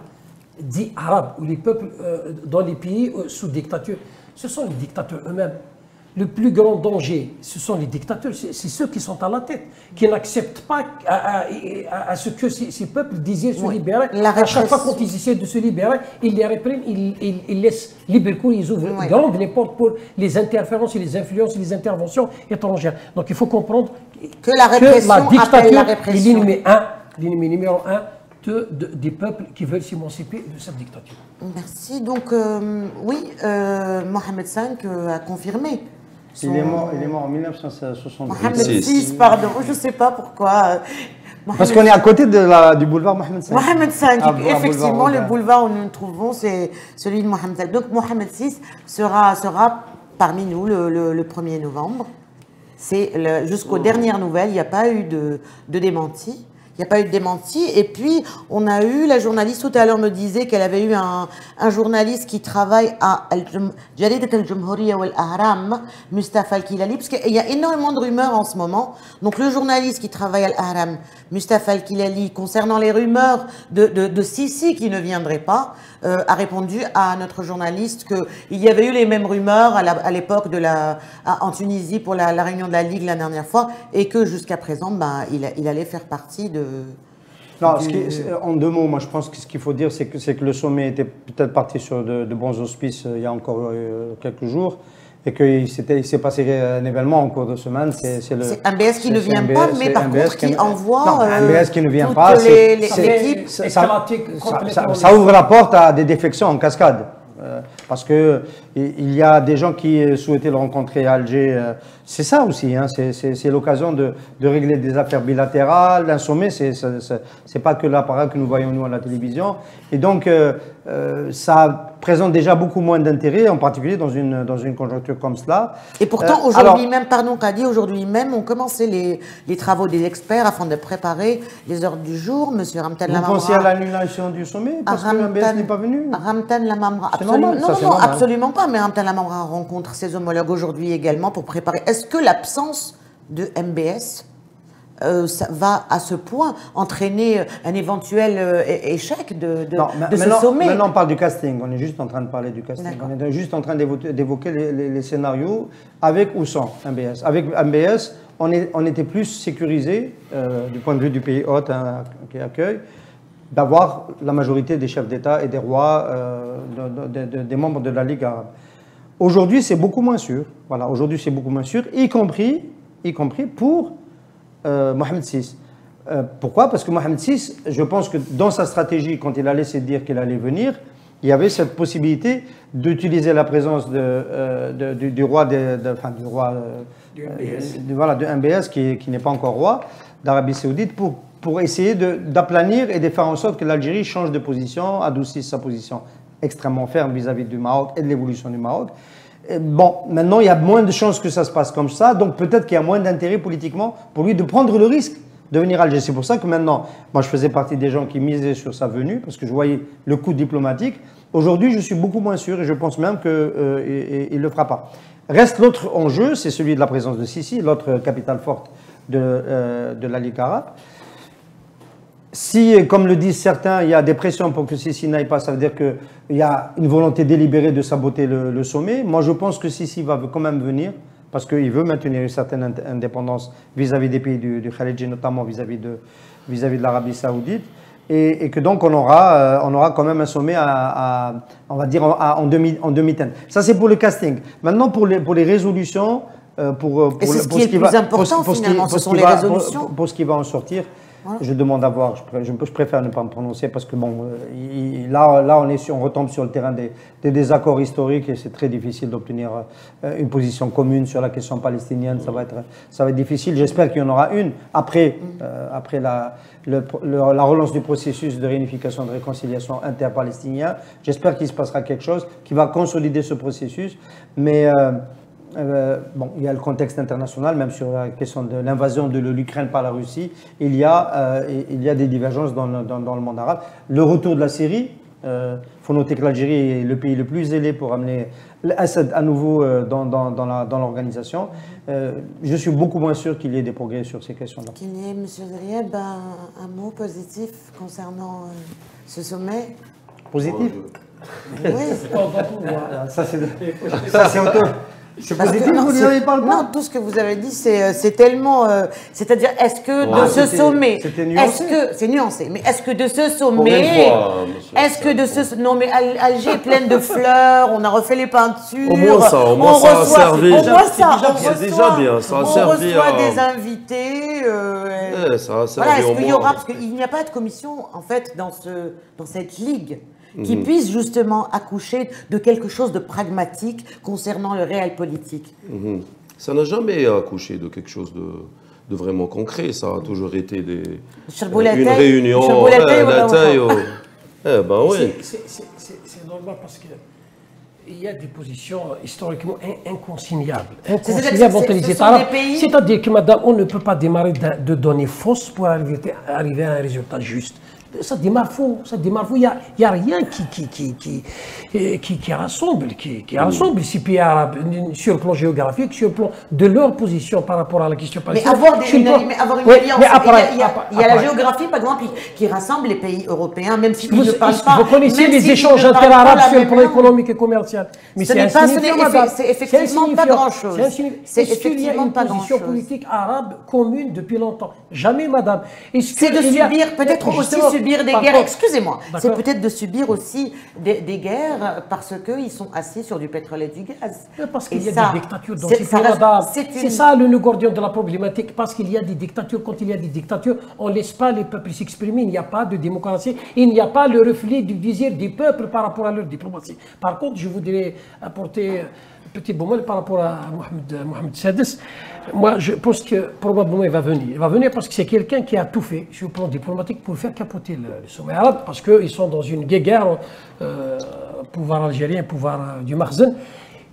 dits arabes ou les peuples dans les pays sous dictature, ce sont les dictateurs eux-mêmes. Le plus grand danger, ce sont les dictateurs, c'est ceux qui sont à la tête, qui n'acceptent pas à ce que ces peuples désirent se libérer. À chaque fois quand ils essaient de se libérer, ils les répriment, ils laissent libre cours, ils ouvrent grandes les portes pour les interférences et les influences et les interventions étrangères. Donc il faut comprendre que la dictature est l'ennemi numéro un des peuples qui veulent s'émanciper de cette dictature. Merci. Donc, oui, Mohamed V a confirmé. Il est mort en 1970. Mohamed VI, pardon, je ne sais pas pourquoi. Parce qu'on est à côté du boulevard Mohamed V. Mohamed V, effectivement, le boulevard où nous nous trouvons, c'est celui de Mohamed V. Donc, Mohamed VI sera parmi nous le 1er novembre. Jusqu'aux dernières nouvelles, il n'y a pas eu de démenti. Il n'y a pas eu de démenti. Et puis, on a eu, la journaliste tout à l'heure me disait qu'elle avait eu un journaliste qui travaille à Jaridat al-Jumhuriya wal-Ahram, Mustafa al-Kilali, parce qu'il y a énormément de rumeurs en ce moment. Donc, le journaliste qui travaille à al-Ahram, Mustafa al-Kilali, concernant les rumeurs de Sisi qui ne viendrait pas, a répondu à notre journaliste qu'il y avait eu les mêmes rumeurs à l'époque en Tunisie pour la réunion de la Ligue la dernière fois, et que jusqu'à présent, il allait faire partie de... Non, en deux mots, moi je pense que ce qu'il faut dire, c'est que le sommet était peut-être parti sur de bons auspices il y a encore quelques jours, et qu'il s'est passé un événement en cours de semaine. C'est MBS qui ne vient pas, mais par contre qui envoie... Non, MBS qui ne vient pas, l'équipe... Ça ouvre la porte à des défections en cascade. Parce qu'il y a des gens qui souhaitaient le rencontrer à Alger. C'est ça aussi, hein, c'est l'occasion de régler des affaires bilatérales. Un sommet, c'est pas que l'appareil que nous voyons nous à la télévision. Et donc, ça présente déjà beaucoup moins d'intérêt, en particulier dans une conjoncture comme cela. Et pourtant, aujourd'hui même, pardon Kadi, aujourd'hui même, ont commencé les travaux des experts afin de préparer les ordres du jour. Monsieur Ramtan Lamamra... Vous pensez à l'annulation du sommet parce que MBS n'est pas venu? Ramtan Lamamra, absolument, non, absolument pas. Mais Ramtan Lamamra rencontre ses homologues aujourd'hui également pour préparer. Est-ce que l'absence de MBS ça va à ce point entraîner un éventuel échec de ce sommet? Maintenant, on parle du casting. On est juste en train de parler du casting. On est juste en train d'évoquer les scénarios avec ou sans MBS. Avec MBS, on était plus sécurisé du point de vue du pays hôte qui accueille, d'avoir la majorité des chefs d'État et des rois, des membres de la Ligue arabe. Aujourd'hui, c'est beaucoup moins sûr. Voilà, aujourd'hui, c'est beaucoup moins sûr, y compris pour Mohamed VI. Pourquoi? Parce que Mohamed VI, je pense que dans sa stratégie, quand il a laissé dire qu'il allait venir, il y avait cette possibilité d'utiliser la présence du roi, de MBS, qui n'est pas encore roi d'Arabie Saoudite, pour essayer d'aplanir et de faire en sorte que l'Algérie change de position, adoucisse sa position extrêmement ferme vis-à-vis du Maroc et de l'évolution du Maroc. Bon, maintenant, il y a moins de chances que ça se passe comme ça, donc peut-être qu'il y a moins d'intérêt politiquement pour lui de prendre le risque de venir à Alger. C'est pour ça que maintenant, moi je faisais partie des gens qui misaient sur sa venue, parce que je voyais le coût diplomatique. Aujourd'hui, je suis beaucoup moins sûr et je pense même qu'il ne le fera pas. Reste l'autre enjeu, c'est celui de la présence de Sisi, l'autre capitale forte de la Ligue arabe. Si, comme le disent certains, il y a des pressions pour que Sisi n'aille pas, ça veut dire qu'il y a une volonté délibérée de saboter le sommet. Moi, je pense que Sisi va quand même venir, parce qu'il veut maintenir une certaine indépendance vis-à-vis des pays du Khalidji, notamment vis-à-vis de l'Arabie Saoudite. Et que donc on aura quand même un sommet on va dire en demi-teinte. Ça, c'est pour le casting. Maintenant, pour les résolutions, pour ce qui est le plus important, finalement, ce sont les résolutions. Pour ce qui va en sortir, je demande à voir, je préfère ne pas me prononcer parce que bon, là on retombe sur le terrain des désaccords historiques et c'est très difficile d'obtenir une position commune sur la question palestinienne. Ça va être difficile. J'espère qu'il y en aura une après la relance du processus de réunification et de réconciliation interpalestinien. J'espère qu'il se passera quelque chose qui va consolider ce processus, mais bon, il y a le contexte international, même sur la question de l'invasion de l'Ukraine par la Russie, il y a des divergences dans le monde arabe. Le retour de la Syrie, faut noter que l'Algérie est le pays le plus zélé pour amener Assad à nouveau dans l'organisation. Je suis beaucoup moins sûr qu'il y ait des progrès sur ces questions-là. Qu'il y ait, M. Zerieb, un mot positif concernant ce sommet? Positif? Oui. Ça, c'est autre. C'est positif, vous n'y avez pas le Non, tout ce que vous avez dit, c'est tellement... c'est-à-dire, est-ce que de ce sommet... C'était nuancé. C'est nuancé, mais est-ce que de ce sommet... Non, mais Alger est pleine de fleurs, on a refait les peintures... Au moins ça a servi. Au moins ça, c'est déjà bien, ça a servi on reçoit des invités... ça a servi voilà, est-ce qu'il y aura... moins. Parce qu'il n'y a pas de commission, en fait, dans cette ligue qui puisse justement accoucher de quelque chose de pragmatique concernant le réel politique. Ça n'a jamais accouché de quelque chose de vraiment concret. Ça a toujours été une réunion. Ben oui. C'est normal parce qu'il y a des positions historiquement inconciliables. Inconciliables entre les États arabes. C'est-à-dire que, madame, on ne peut pas démarrer de données fausses pour arriver à un résultat juste. Ça démarre faux, Il n'y a rien qui rassemble, rassemble ces pays arabes sur le plan géographique, sur le plan de leur position par rapport à la question palestinienne. Mais avoir une alliance, il y a la géographie, par exemple, qui rassemble les pays européens, même s'ils ne parlent pas. Vous connaissez les échanges interarabes sur le plan économique et commercial. Mais c'est effectivement pas grand-chose. C'est effectivement pas grand-chose. Une position politique arabe commune depuis longtemps. Jamais, madame. C'est de subir, peut-être aussi subir des guerres, excusez-moi, c'est peut-être de subir aussi des guerres parce qu'ils sont assis sur du pétrole et du gaz. Parce qu'il y a des dictatures dans ces pays. C'est ça le nœud gordien de la problématique, parce qu'il y a des dictatures. Quand il y a des dictatures, on ne laisse pas les peuples s'exprimer, il n'y a pas de démocratie, il n'y a pas le reflet du désir des peuples par rapport à leur diplomatie. Par contre, je voudrais apporter un petit bémol par rapport à Mohamed Sadis. Moi, je pense que probablement il va venir. Il va venir parce que c'est quelqu'un qui a tout fait sur le plan diplomatique pour faire capoter le sommet arabe, parce qu'ils sont dans une guerre, pouvoir algérien, pouvoir du Makhzen.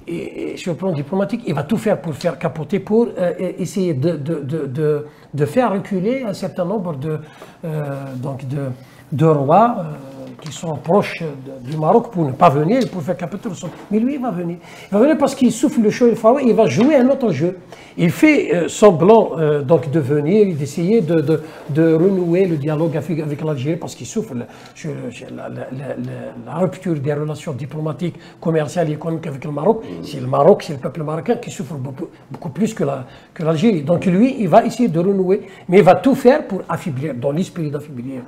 Et sur le plan diplomatique, il va tout faire pour faire capoter, pour essayer de faire reculer un certain nombre de rois qui sont proches du Maroc pour ne pas venir, pour faire capoter le sommet. Mais lui, il va venir. Il va venir parce qu'il souffle le chaud et le froid, il va jouer un autre jeu. Il fait semblant donc de venir, d'essayer de renouer le dialogue avec l'Algérie parce qu'il souffre la rupture des relations diplomatiques, commerciales et économiques avec le Maroc. C'est le Maroc, c'est le peuple marocain qui souffre beaucoup plus que l'Algérie. Donc lui, il va essayer de renouer, mais il va tout faire pour affaiblir, dans l'esprit d'affaiblir.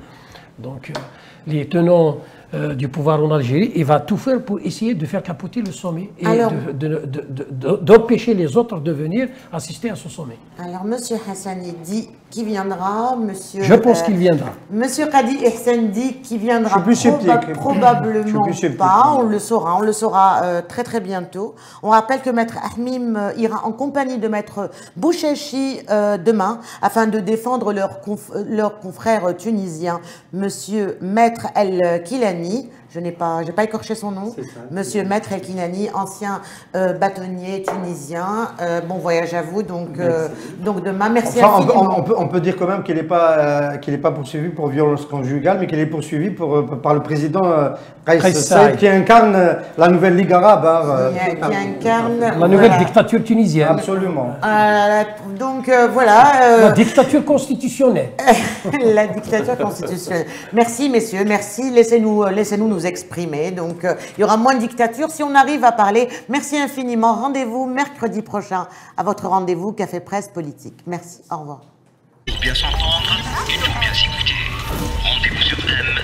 Donc les tenants du pouvoir en Algérie, il va tout faire pour essayer de faire capoter le sommet et d'empêcher les autres de venir assister à ce sommet. Alors, M. Hassani dit qu'il viendra, Je pense qu'il viendra. M. Qadi Ihsan dit qu'il viendra. Je suis plus sceptique. Probablement pas, on le saura très très bientôt. On rappelle que Maître Ahmim ira en compagnie de Maître Bouchechi demain afin de défendre leur confrère tunisien, M. Maître El Kilani. je n'ai pas écorché son nom, Monsieur Maître El Kinani, ancien bâtonnier tunisien. Bon voyage à vous, donc demain, merci infiniment. On peut dire quand même qu'il n'est pas poursuivi pour violence conjugale, mais qu'il est poursuivi par le président Kais Saied, qui incarne la nouvelle Ligue arabe. Qui incarne la nouvelle dictature tunisienne. Absolument. Donc voilà. La dictature constitutionnelle. La dictature constitutionnelle. Merci messieurs, merci. Laissez-nous nous exprimer. Donc il y aura moins de dictature si on arrive à parler. Merci infiniment. Rendez-vous mercredi prochain à votre rendez-vous Café Presse Politique. Merci. Au revoir. Pour bien s'entendre et pour bien s'écouter, rendez-vous sur M.